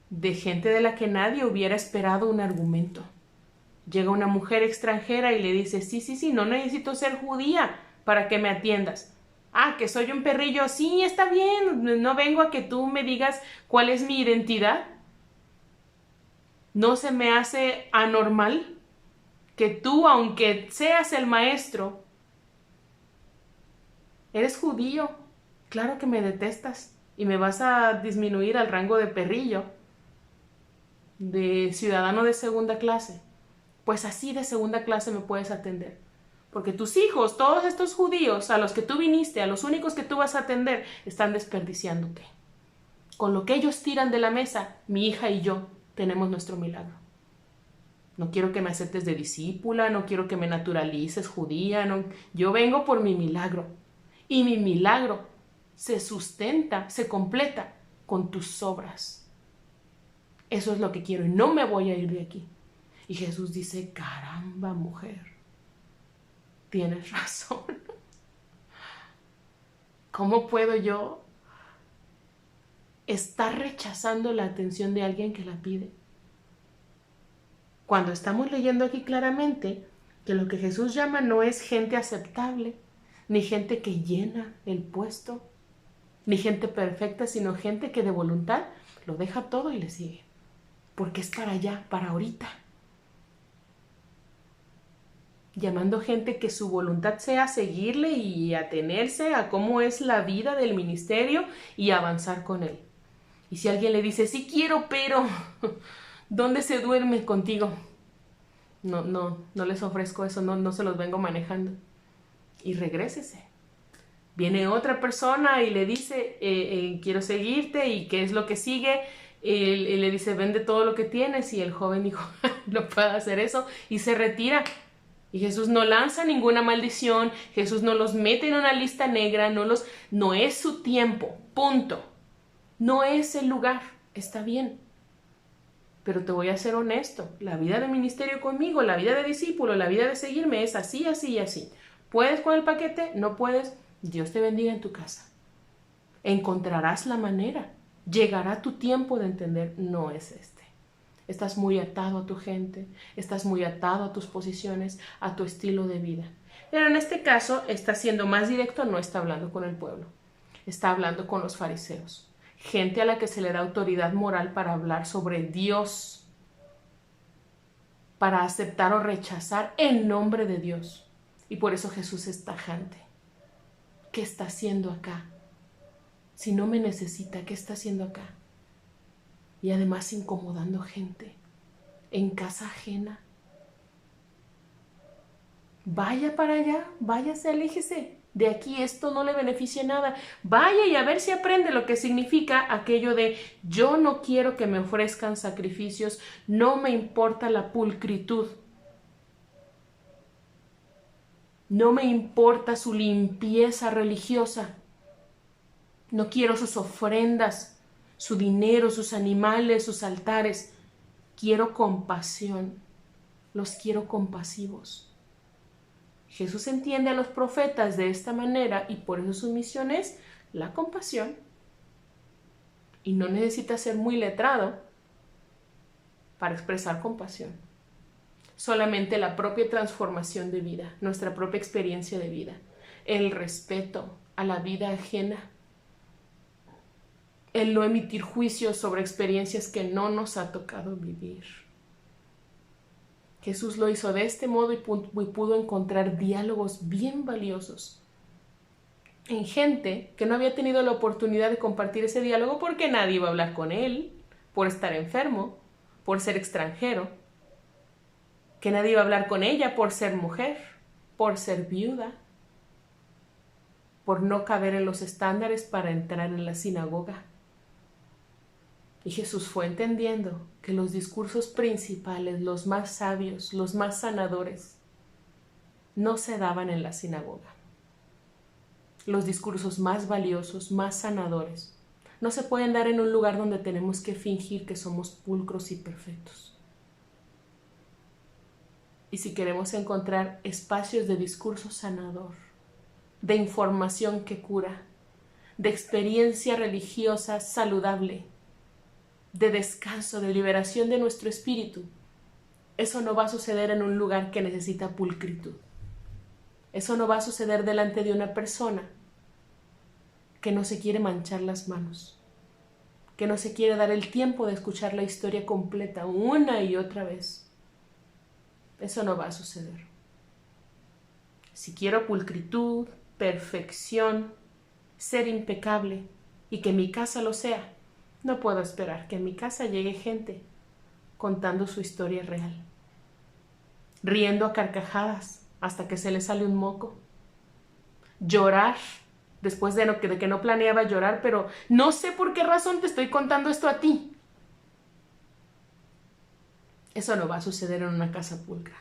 de gente de la que nadie hubiera esperado un argumento. Llega una mujer extranjera y le dice, sí, no necesito ser judía para que me atiendas. Ah, que soy un perrillo, sí, está bien, no vengo a que tú me digas cuál es mi identidad. No se me hace anormal que tú, aunque seas el maestro, eres judío, claro que me detestas y me vas a disminuir al rango de perrillo, de ciudadano de segunda clase. Pues así de segunda clase me puedes atender. Porque tus hijos, todos estos judíos a los que tú viniste, a los únicos que tú vas a atender, están desperdiciándote. Con lo que ellos tiran de la mesa, mi hija y yo tenemos nuestro milagro. No quiero que me aceptes de discípula, no quiero que me naturalices judía, no. Yo vengo por mi milagro. Y mi milagro se sustenta, se completa con tus obras. Eso es lo que quiero y no me voy a ir de aquí. Y Jesús dice, caramba, mujer, tienes razón. ¿Cómo puedo yo está rechazando la atención de alguien que la pide. Cuando estamos leyendo aquí claramente que lo que Jesús llama no es gente aceptable, ni gente que llena el puesto, ni gente perfecta, sino gente que de voluntad lo deja todo y le sigue, porque es para allá, para ahorita. Llamando gente que su voluntad sea seguirle y atenerse a cómo es la vida del ministerio y avanzar con él. Y si alguien le dice, sí quiero, pero ¿dónde se duerme contigo? No les ofrezco eso, no se los vengo manejando. Y regrésese. Viene otra persona y le dice, quiero seguirte, y ¿qué es lo que sigue? Él le dice, vende todo lo que tienes, y el joven dijo, no puedo hacer eso, y se retira. Y Jesús no lanza ninguna maldición, Jesús no los mete en una lista negra, no es su tiempo, punto. No es el lugar, está bien. Pero te voy a ser honesto, la vida de ministerio conmigo, la vida de discípulo, la vida de seguirme es así, así y así. ¿Puedes con el paquete? ¿No puedes? Dios te bendiga en tu casa. Encontrarás la manera. Llegará tu tiempo de entender, no es este. Estás muy atado a tu gente, estás muy atado a tus posiciones, a tu estilo de vida. Pero en este caso está siendo más directo, no está hablando con el pueblo, está hablando con los fariseos. Gente a la que se le da autoridad moral para hablar sobre Dios, para aceptar o rechazar en nombre de Dios. Y por eso Jesús es tajante. ¿Qué está haciendo acá? Si no me necesita, ¿qué está haciendo acá? Y además incomodando gente en casa ajena. Vaya para allá, váyase, aléjese. De aquí esto no le beneficia nada. Vaya y a ver si aprende lo que significa aquello de yo no quiero que me ofrezcan sacrificios, no me importa la pulcritud. No me importa su limpieza religiosa. No quiero sus ofrendas, su dinero, sus animales, sus altares. Quiero compasión. Los quiero compasivos. Jesús entiende a los profetas de esta manera y por eso su misión es la compasión. Y no necesita ser muy letrado para expresar compasión. Solamente la propia transformación de vida, nuestra propia experiencia de vida, el respeto a la vida ajena, el no emitir juicios sobre experiencias que no nos ha tocado vivir. Jesús lo hizo de este modo y pudo encontrar diálogos bien valiosos en gente que no había tenido la oportunidad de compartir ese diálogo porque nadie iba a hablar con él, por estar enfermo, por ser extranjero, que nadie iba a hablar con ella por ser mujer, por ser viuda, por no caber en los estándares para entrar en la sinagoga. Y Jesús fue entendiendo que los discursos principales, los más sabios, los más sanadores, no se daban en la sinagoga. Los discursos más valiosos, más sanadores, no se pueden dar en un lugar donde tenemos que fingir que somos pulcros y perfectos. Y si queremos encontrar espacios de discurso sanador, de información que cura, de experiencia religiosa saludable, de descanso, de liberación de nuestro espíritu, eso no va a suceder en un lugar que necesita pulcritud. Eso no va a suceder delante de una persona que no se quiere manchar las manos, que no se quiere dar el tiempo de escuchar la historia completa una y otra vez. Eso no va a suceder. Si quiero pulcritud, perfección, ser impecable y que mi casa lo sea, no puedo esperar que en mi casa llegue gente contando su historia real, riendo a carcajadas hasta que se le sale un moco, llorar después de que no planeaba llorar, pero no sé por qué razón te estoy contando esto a ti. Eso no va a suceder en una casa pulcra.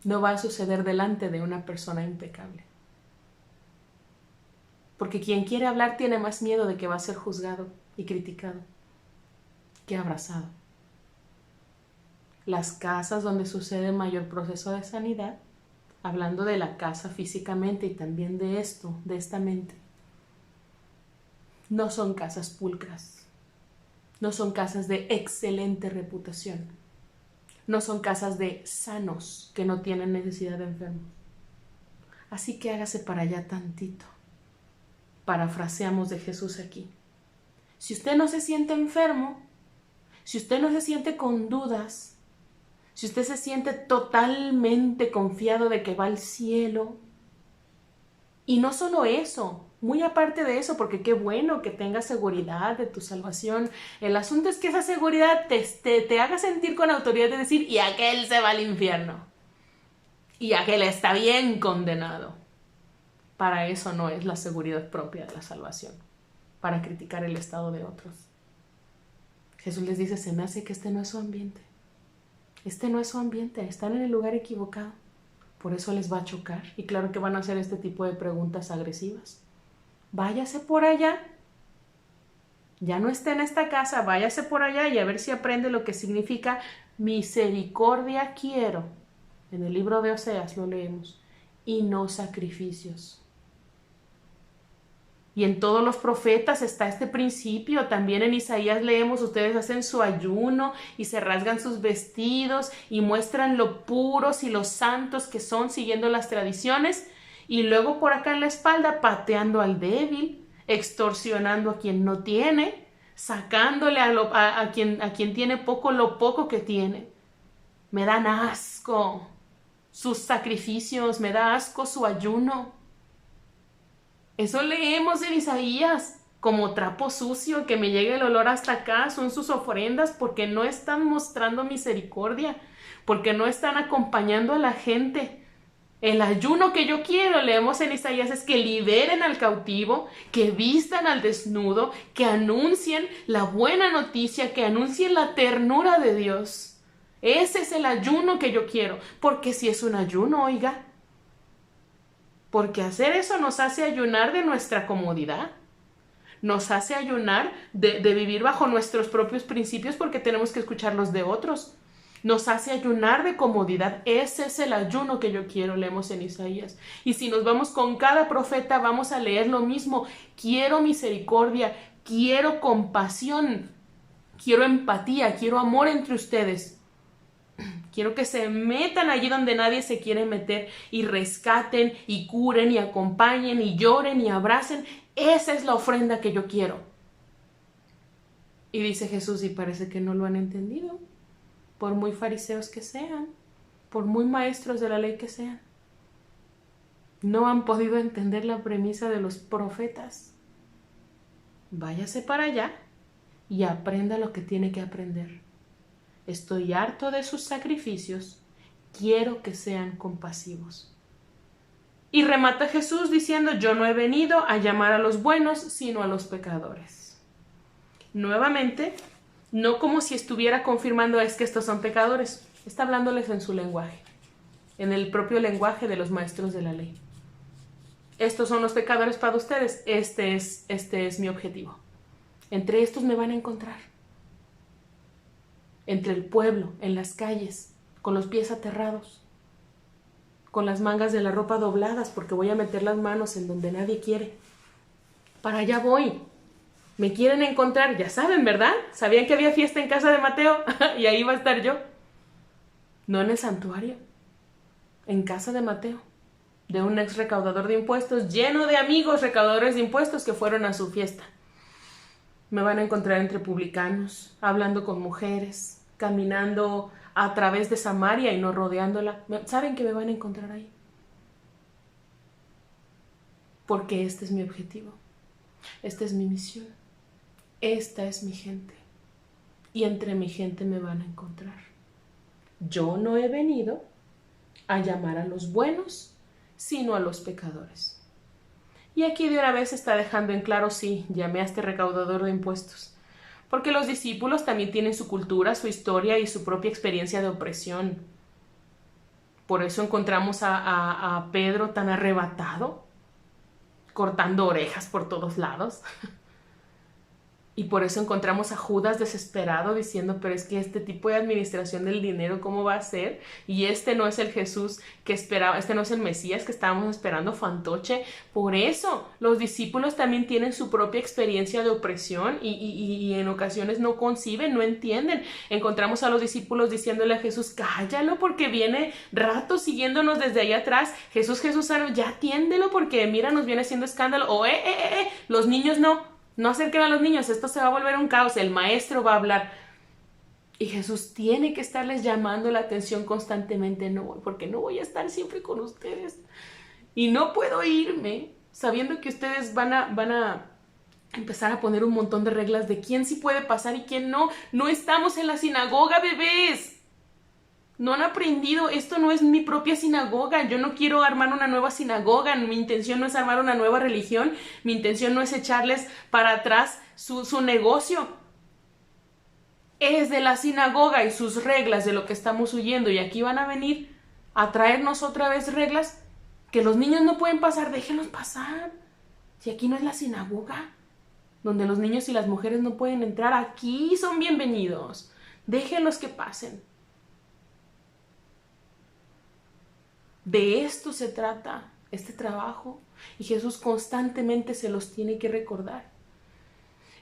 No va a suceder delante de una persona impecable. Porque quien quiere hablar tiene más miedo de que va a ser juzgado y criticado que abrazado. Las casas donde sucede mayor proceso de sanidad, hablando de la casa físicamente y también de esto, de esta mente, no son casas pulcras, no son casas de excelente reputación, no son casas de sanos que no tienen necesidad de enfermos. Así que hágase para allá tantito. Parafraseamos de Jesús aquí. Si usted no se siente enfermo, si usted no se siente con dudas, si usted se siente totalmente confiado de que va al cielo, y no solo eso, muy aparte de eso, porque qué bueno que tengas seguridad de tu salvación, el asunto es que esa seguridad te haga sentir con autoridad de decir, y aquel se va al infierno, y aquel está bien condenado. Para eso no es la seguridad propia de la salvación, para criticar el estado de otros. Jesús les dice, se me hace que este no es su ambiente. Este no es su ambiente, están en el lugar equivocado. Por eso les va a chocar. Y claro que van a hacer este tipo de preguntas agresivas. Váyase por allá. Ya no esté en esta casa, váyase por allá y a ver si aprende lo que significa misericordia quiero. En el libro de Oseas lo leemos. Y no sacrificios. Y en todos los profetas está este principio. También en Isaías leemos, ustedes hacen su ayuno y se rasgan sus vestidos y muestran lo puros y los santos que son siguiendo las tradiciones. Y luego por acá en la espalda pateando al débil, extorsionando a quien no tiene, sacándole a quien tiene poco lo poco que tiene. Me dan asco sus sacrificios, me da asco su ayuno. Eso leemos en Isaías, como trapo sucio, que me llegue el olor hasta acá, son sus ofrendas porque no están mostrando misericordia, porque no están acompañando a la gente. El ayuno que yo quiero, leemos en Isaías, es que liberen al cautivo, que vistan al desnudo, que anuncien la buena noticia, que anuncien la ternura de Dios. Ese es el ayuno que yo quiero, porque si es un ayuno, oiga, porque hacer eso nos hace ayunar de nuestra comodidad, nos hace ayunar de vivir bajo nuestros propios principios porque tenemos que escuchar los de otros, nos hace ayunar de comodidad. Ese es el ayuno que yo quiero, leemos en Isaías. Y si nos vamos con cada profeta, vamos a leer lo mismo. Quiero misericordia, quiero compasión, quiero empatía, quiero amor entre ustedes. Quiero que se metan allí donde nadie se quiere meter y rescaten y curen y acompañen y lloren y abracen. Esa es la ofrenda que yo quiero. Y dice Jesús, y parece que no lo han entendido, por muy fariseos que sean, por muy maestros de la ley que sean. No han podido entender la premisa de los profetas. Váyase para allá y aprenda lo que tiene que aprender. Estoy harto de sus sacrificios, quiero que sean compasivos. Y remata Jesús diciendo, yo no he venido a llamar a los buenos, sino a los pecadores. Nuevamente, no como si estuviera confirmando es que estos son pecadores, está hablándoles en su lenguaje, en el propio lenguaje de los maestros de la ley. Estos son los pecadores para ustedes, este es mi objetivo. Entre estos me van a encontrar. Entre el pueblo, en las calles, con los pies aterrados, con las mangas de la ropa dobladas porque voy a meter las manos en donde nadie quiere. Para allá voy. Me quieren encontrar, ya saben, ¿verdad? ¿Sabían que había fiesta en casa de Mateo? Y ahí va a estar yo. No en el santuario, en casa de Mateo, de un ex recaudador de impuestos, lleno de amigos recaudadores de impuestos que fueron a su fiesta. Me van a encontrar entre publicanos, hablando con mujeres, caminando a través de Samaria y no rodeándola. ¿Saben que me van a encontrar ahí? Porque este es mi objetivo. Esta es mi misión. Esta es mi gente. Y entre mi gente me van a encontrar. Yo no he venido a llamar a los buenos, sino a los pecadores. Y aquí de una vez está dejando en claro, sí, llamé a este recaudador de impuestos. Porque los discípulos también tienen su cultura, su historia y su propia experiencia de opresión. Por eso encontramos a Pedro tan arrebatado, cortando orejas por todos lados. Y por eso encontramos a Judas desesperado diciendo, pero es que este tipo de administración del dinero, ¿cómo va a ser? Y este no es el Jesús que esperaba, este no es el Mesías que estábamos esperando, fantoche. Por eso los discípulos también tienen su propia experiencia de opresión y en ocasiones no conciben, no entienden. Encontramos a los discípulos diciéndole a Jesús, cállalo porque viene rato siguiéndonos desde allá atrás. Jesús, ya atiéndelo porque mira, nos viene haciendo escándalo. O los niños no acerquen a los niños, esto se va a volver un caos, el maestro va a hablar. Y Jesús tiene que estarles llamando la atención constantemente, no, porque no voy a estar siempre con ustedes. Y no puedo irme sabiendo que ustedes van a empezar a poner un montón de reglas de quién sí puede pasar y quién no. No estamos en la sinagoga, bebés. No han aprendido, esto no es mi propia sinagoga, yo no quiero armar una nueva sinagoga, mi intención no es armar una nueva religión, mi intención no es echarles para atrás su negocio. Es de la sinagoga y sus reglas de lo que estamos huyendo y aquí van a venir a traernos otra vez reglas que los niños no pueden pasar, déjenlos pasar. Si aquí no es la sinagoga, donde los niños y las mujeres no pueden entrar, aquí son bienvenidos, déjenlos que pasen. De esto se trata este trabajo y Jesús constantemente se los tiene que recordar.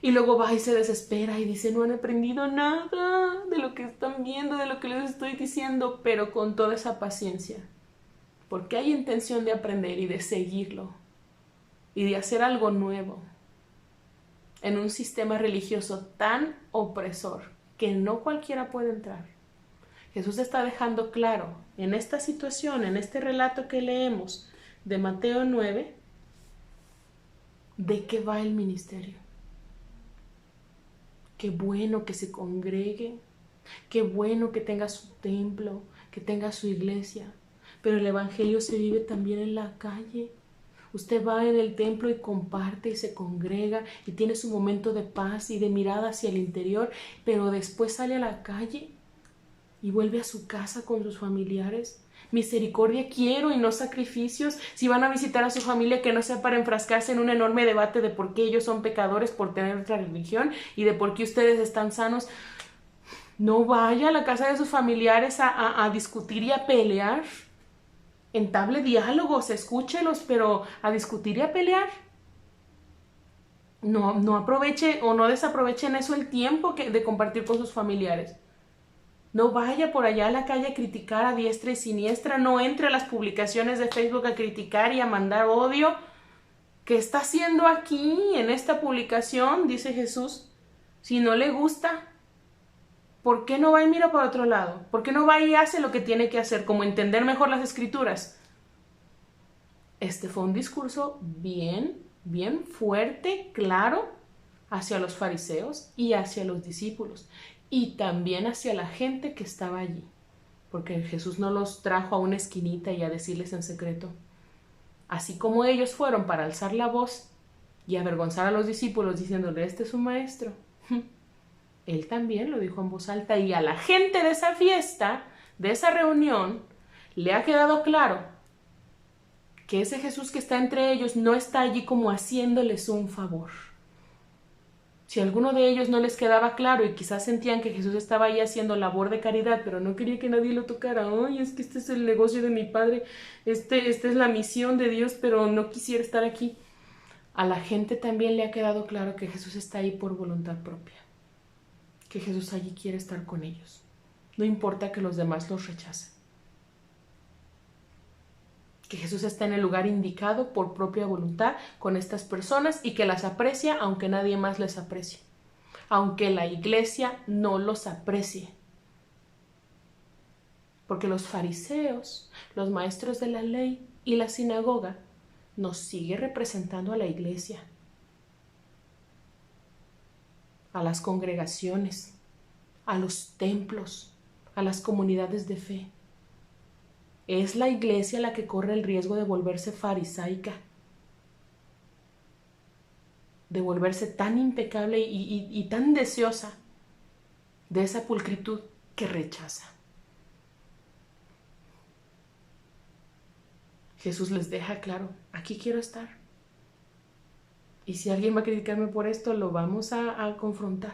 Y luego va y se desespera y dice, no han aprendido nada de lo que están viendo, de lo que les estoy diciendo, pero con toda esa paciencia, porque hay intención de aprender y de seguirlo y de hacer algo nuevo en un sistema religioso tan opresor que no cualquiera puede entrar. Jesús está dejando claro en esta situación, en este relato que leemos de Mateo 9, de qué va el ministerio. Qué bueno que se congregue, qué bueno que tenga su templo, que tenga su iglesia, pero el evangelio se vive también en la calle. Usted va en el templo y comparte y se congrega y tiene su momento de paz y de mirada hacia el interior, pero después sale a la calle y vuelve a su casa con sus familiares. Misericordia quiero y no sacrificios. Si van a visitar a su familia, que no sea para enfrascarse en un enorme debate de por qué ellos son pecadores por tener otra religión y de por qué ustedes están sanos. No vaya a la casa de sus familiares a discutir y a pelear. Entable diálogos, escúchelos, pero a discutir y a pelear. No aproveche o no desaproveche en eso el tiempo de compartir con sus familiares. No vaya por allá a la calle a criticar a diestra y siniestra, no entre a las publicaciones de Facebook a criticar y a mandar odio. ¿Qué está haciendo aquí en esta publicación? Dice Jesús. Si no le gusta, ¿por qué no va y mira para otro lado? ¿Por qué no va y hace lo que tiene que hacer, como entender mejor las escrituras? Este fue un discurso bien fuerte, claro, hacia los fariseos y hacia los discípulos. Y también hacia la gente que estaba allí, porque Jesús no los trajo a una esquinita y a decirles en secreto. Así como ellos fueron para alzar la voz y avergonzar a los discípulos diciéndole, este es su maestro, él también lo dijo en voz alta y a la gente de esa fiesta, de esa reunión, le ha quedado claro que ese Jesús que está entre ellos no está allí como haciéndoles un favor. Si a alguno de ellos no les quedaba claro y quizás sentían que Jesús estaba ahí haciendo labor de caridad, pero no quería que nadie lo tocara, ay, es que este es el negocio de mi padre, esta es la misión de Dios, pero no quisiera estar aquí. A la gente también le ha quedado claro que Jesús está ahí por voluntad propia, que Jesús allí quiere estar con ellos, no importa que los demás los rechacen. Que Jesús está en el lugar indicado por propia voluntad con estas personas y que las aprecia aunque nadie más les aprecie, aunque la iglesia no los aprecie. Porque los fariseos, los maestros de la ley y la sinagoga nos sigue representando a la iglesia, a las congregaciones, a los templos, a las comunidades de fe. Es la iglesia la que corre el riesgo de volverse farisaica, de volverse tan impecable y tan deseosa de esa pulcritud que rechaza. Jesús les deja claro, aquí quiero estar. Y si alguien va a criticarme por esto, lo vamos a confrontar.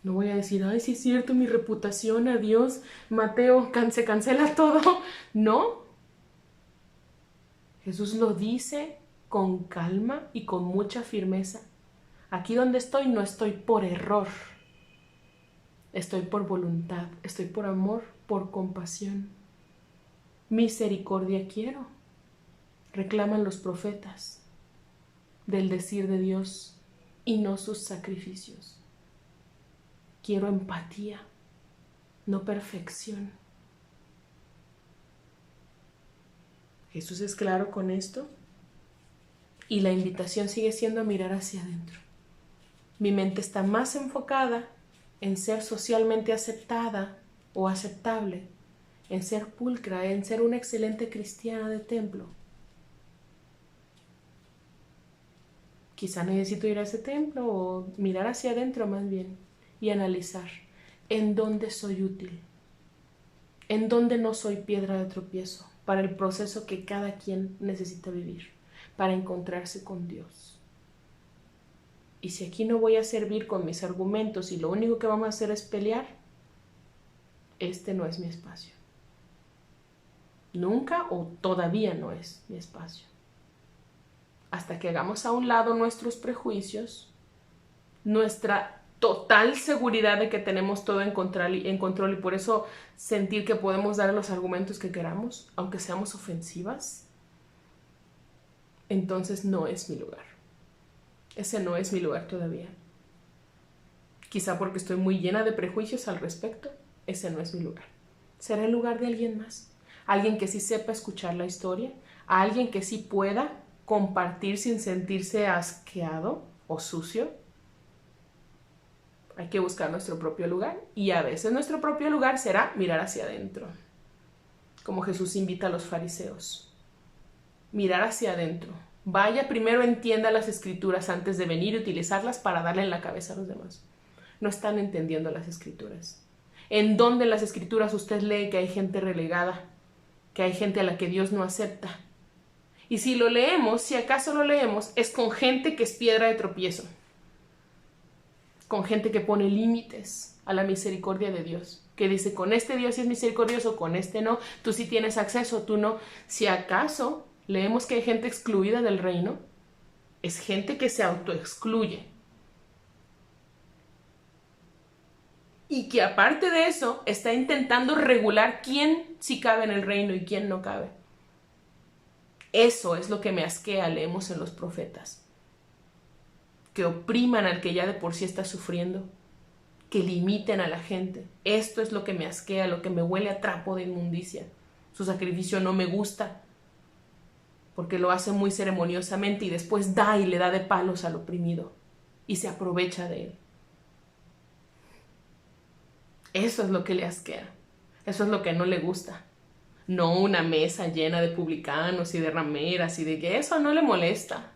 No voy a decir, ay, sí es cierto, mi reputación, adiós, Mateo, se cancela todo. No. Jesús lo dice con calma y con mucha firmeza. Aquí donde estoy no estoy por error. Estoy por voluntad, estoy por amor, por compasión. Misericordia quiero, reclaman los profetas del decir de Dios y no sus sacrificios. Quiero empatía, no perfección. Jesús es claro con esto y la invitación sigue siendo a mirar hacia adentro. Mi mente está más enfocada en ser socialmente aceptada o aceptable, en ser pulcra, en ser una excelente cristiana de templo. Quizá necesito ir a ese templo o mirar hacia adentro más bien y analizar en dónde soy útil, en dónde no soy piedra de tropiezo para el proceso que cada quien necesita vivir, para encontrarse con Dios. Y si aquí no voy a servir con mis argumentos y lo único que vamos a hacer es pelear, este no es mi espacio. Nunca o todavía no es mi espacio. Hasta que hagamos a un lado nuestros prejuicios, nuestra total seguridad de que tenemos todo en control y por eso sentir que podemos dar los argumentos que queramos, aunque seamos ofensivas, entonces no es mi lugar. Ese no es mi lugar todavía. Quizá porque estoy muy llena de prejuicios al respecto, ese no es mi lugar. Será el lugar de alguien más. Alguien que sí sepa escuchar la historia, alguien que sí pueda compartir sin sentirse asqueado o sucio. Hay que buscar nuestro propio lugar y a veces nuestro propio lugar será mirar hacia adentro, como Jesús invita a los fariseos. Mirar hacia adentro. Vaya, primero entienda las escrituras antes de venir y utilizarlas para darle en la cabeza a los demás. No están entendiendo las escrituras. ¿En dónde en las escrituras usted lee que hay gente relegada, que hay gente a la que Dios no acepta? Y si lo leemos, si acaso lo leemos, es con gente que es piedra de tropiezo, con gente que pone límites a la misericordia de Dios, que dice, con este Dios sí es misericordioso, con este no, tú sí tienes acceso, tú no. Si acaso leemos que hay gente excluida del reino, es gente que se autoexcluye. Y que aparte de eso, está intentando regular quién sí cabe en el reino y quién no cabe. Eso es lo que me asquea, leemos en los profetas. Que opriman al que ya de por sí está sufriendo, que limiten a la gente. Esto es lo que me asquea, lo que me huele a trapo de inmundicia. Su sacrificio no me gusta, porque lo hace muy ceremoniosamente y después da y le da de palos al oprimido y se aprovecha de él. Eso es lo que le asquea, eso es lo que no le gusta. No una mesa llena de publicanos y de rameras y de que eso no le molesta.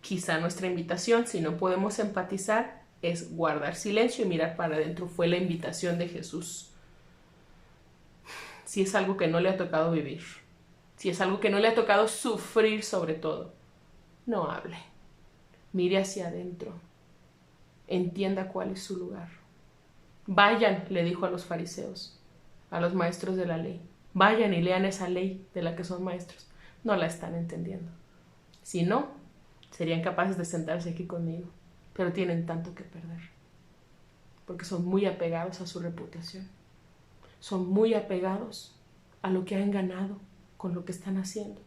Quizá nuestra invitación, si no podemos empatizar, es guardar silencio y mirar para adentro. Fue la invitación de Jesús. Si es algo que no le ha tocado vivir, si es algo que no le ha tocado sufrir sobre todo, no hable. Mire hacia adentro. Entienda cuál es su lugar. Vayan, le dijo a los fariseos, a los maestros de la ley. Vayan y lean esa ley de la que son maestros. No la están entendiendo. Si no, serían capaces de sentarse aquí conmigo, pero tienen tanto que perder, porque son muy apegados a su reputación, son muy apegados a lo que han ganado con lo que están haciendo,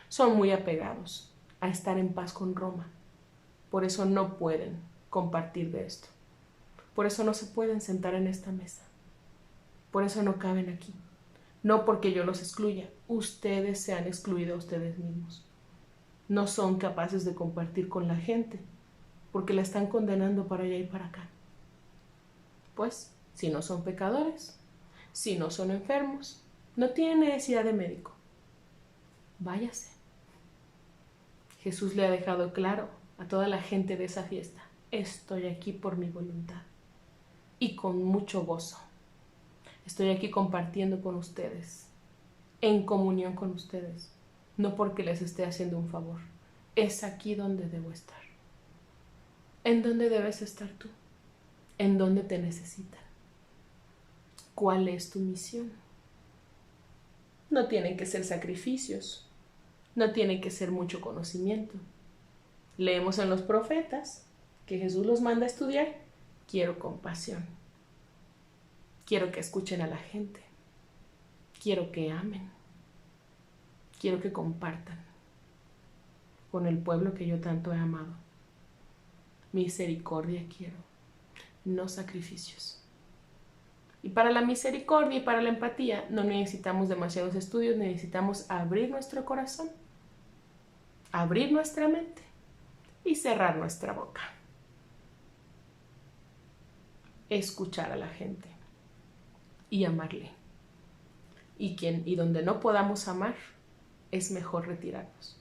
son muy apegados a estar en paz con Roma, por eso no pueden compartir de esto, por eso no se pueden sentar en esta mesa, por eso no caben aquí, no porque yo los excluya, ustedes se han excluido a ustedes mismos. No son capaces de compartir con la gente, porque la están condenando para allá y para acá. Pues, si no son pecadores, si no son enfermos, no tienen necesidad de médico. Váyase. Jesús le ha dejado claro a toda la gente de esa fiesta, estoy aquí por mi voluntad y con mucho gozo. Estoy aquí compartiendo con ustedes, en comunión con ustedes. no porque les esté haciendo un favor. Es aquí donde debo estar. ¿En dónde debes estar tú? ¿En dónde te necesitan? ¿Cuál es tu misión? No tienen que ser sacrificios, no tiene que ser mucho conocimiento. Leemos en los profetas que Jesús los manda a estudiar. Quiero compasión. Quiero que escuchen a la gente. Quiero que amen. Quiero que compartan con el pueblo que yo tanto he amado. Misericordia quiero, no sacrificios. Y para la misericordia y para la empatía no necesitamos demasiados estudios, necesitamos abrir nuestro corazón, abrir nuestra mente y cerrar nuestra boca. Escuchar a la gente y amarle. Y donde no podamos amar, es mejor retirarnos.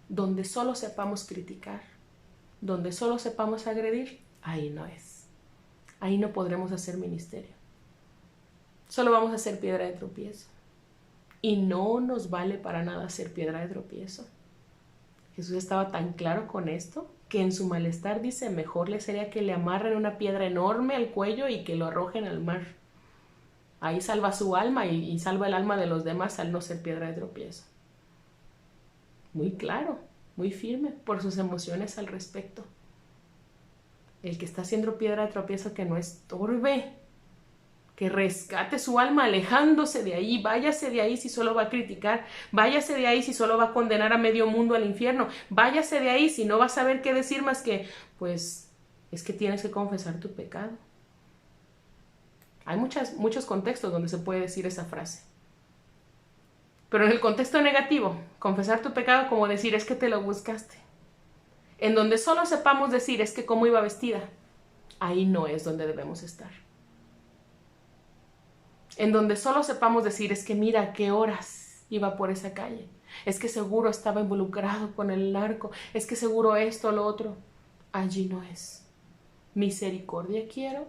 Donde solo sepamos criticar, donde solo sepamos agredir, ahí no es. Ahí no podremos hacer ministerio. Solo vamos a ser piedra de tropiezo. Y no nos vale para nada ser piedra de tropiezo. Jesús estaba tan claro con esto que en su malestar dice, mejor le sería que le amarren una piedra enorme al cuello y que lo arrojen al mar. Ahí salva su alma y salva el alma de los demás al no ser piedra de tropiezo. Muy claro, muy firme por sus emociones al respecto. El que está haciendo piedra de tropiezo que no estorbe, que rescate su alma alejándose de ahí, váyase de ahí si solo va a criticar, váyase de ahí si solo va a condenar a medio mundo al infierno, váyase de ahí si no va a saber qué decir más que, pues, es que tienes que confesar tu pecado. Hay muchos contextos donde se puede decir esa frase. Pero en el contexto negativo, confesar tu pecado como decir es que te lo buscaste. En donde solo sepamos decir es que cómo iba vestida, ahí no es donde debemos estar. En donde solo sepamos decir es que mira a qué horas iba por esa calle, es que seguro estaba involucrado con el narco, es que seguro esto o lo otro, allí no es. Misericordia quiero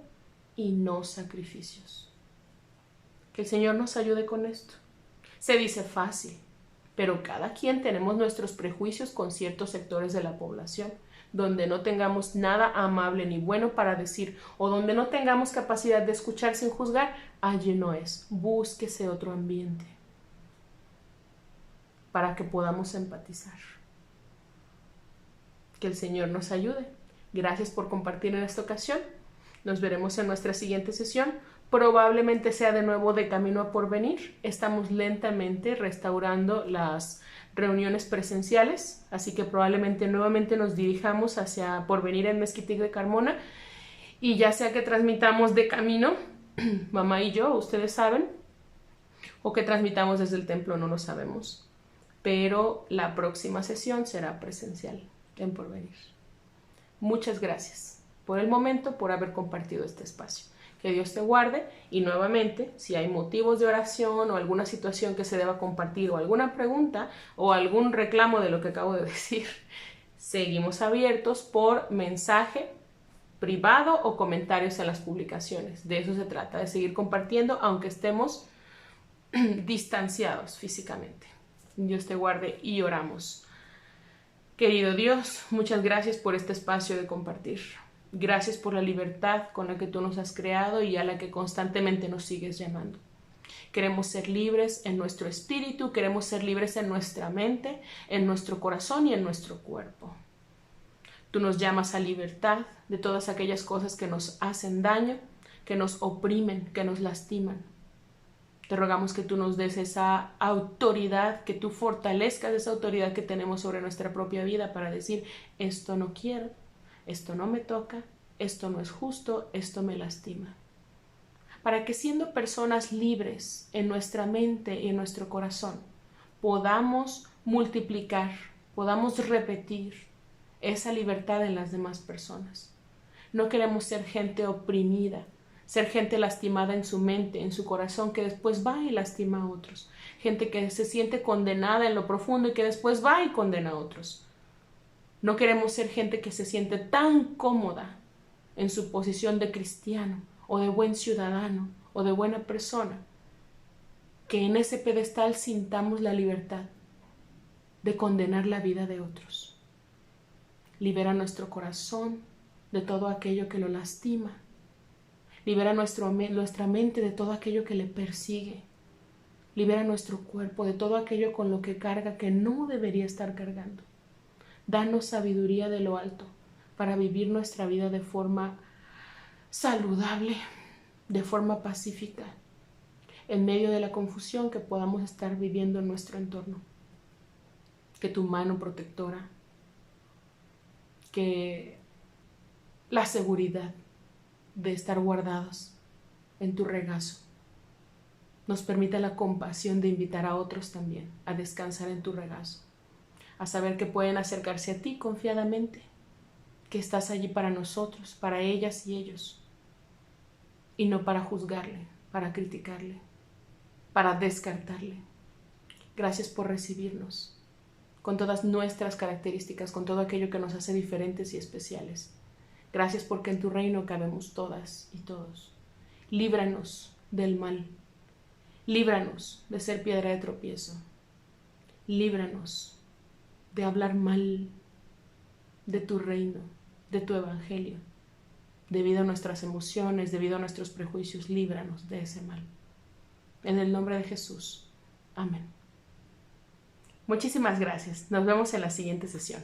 y no sacrificios. Que el Señor nos ayude con esto. Se dice fácil, pero cada quien tenemos nuestros prejuicios con ciertos sectores de la población, donde no tengamos nada amable ni bueno para decir, o donde no tengamos capacidad de escuchar sin juzgar, allí no es. Búsquese otro ambiente para que podamos empatizar. Que el Señor nos ayude. Gracias por compartir en esta ocasión. Nos veremos en nuestra siguiente sesión. Probablemente sea de nuevo de camino a Porvenir. Estamos lentamente restaurando las reuniones presenciales, así que probablemente nuevamente nos dirijamos hacia Porvenir en Mezquitic de Carmona, y ya sea que transmitamos de camino, mamá y yo, ustedes saben, o que transmitamos desde el templo, no lo sabemos, pero la próxima sesión será presencial en Porvenir. Muchas gracias por el momento, por haber compartido este espacio. Que Dios te guarde, y nuevamente, si hay motivos de oración o alguna situación que se deba compartir o alguna pregunta o algún reclamo de lo que acabo de decir, seguimos abiertos por mensaje privado o comentarios en las publicaciones. De eso se trata, de seguir compartiendo aunque estemos distanciados físicamente. Dios te guarde y oramos. Querido Dios, muchas gracias por este espacio de compartir. Gracias por la libertad con la que tú nos has creado y a la que constantemente nos sigues llamando. Queremos ser libres en nuestro espíritu, queremos ser libres en nuestra mente, en nuestro corazón y en nuestro cuerpo. Tú nos llamas a libertad de todas aquellas cosas que nos hacen daño, que nos oprimen, que nos lastiman. Te rogamos que tú nos des esa autoridad, que tú fortalezcas esa autoridad que tenemos sobre nuestra propia vida para decir, esto no quiero, esto no me toca, esto no es justo, esto me lastima. Para que siendo personas libres en nuestra mente y en nuestro corazón, podamos multiplicar, podamos repetir esa libertad en las demás personas. No queremos ser gente oprimida, ser gente lastimada en su mente, en su corazón, que después va y lastima a otros. Gente que se siente condenada en lo profundo y que después va y condena a otros. No queremos ser gente que se siente tan cómoda en su posición de cristiano o de buen ciudadano o de buena persona que en ese pedestal sintamos la libertad de condenar la vida de otros. Libera nuestro corazón de todo aquello que lo lastima. Libera nuestra mente de todo aquello que le persigue. Libera nuestro cuerpo de todo aquello con lo que carga que no debería estar cargando. Danos sabiduría de lo alto para vivir nuestra vida de forma saludable, de forma pacífica, en medio de la confusión que podamos estar viviendo en nuestro entorno. Que tu mano protectora, que la seguridad de estar guardados en tu regazo nos permita la compasión de invitar a otros también a descansar en tu regazo, a saber que pueden acercarse a ti confiadamente, que estás allí para nosotros, para ellas y ellos, y no para juzgarle, para criticarle, para descartarle. Gracias por recibirnos con todas nuestras características, con todo aquello que nos hace diferentes y especiales. Gracias porque en tu reino cabemos todas y todos. Líbranos del mal. Líbranos de ser piedra de tropiezo. Líbranos de hablar mal de tu reino, de tu evangelio. Debido a nuestras emociones, debido a nuestros prejuicios, líbranos de ese mal. En el nombre de Jesús. Amén. Muchísimas gracias. Nos vemos en la siguiente sesión.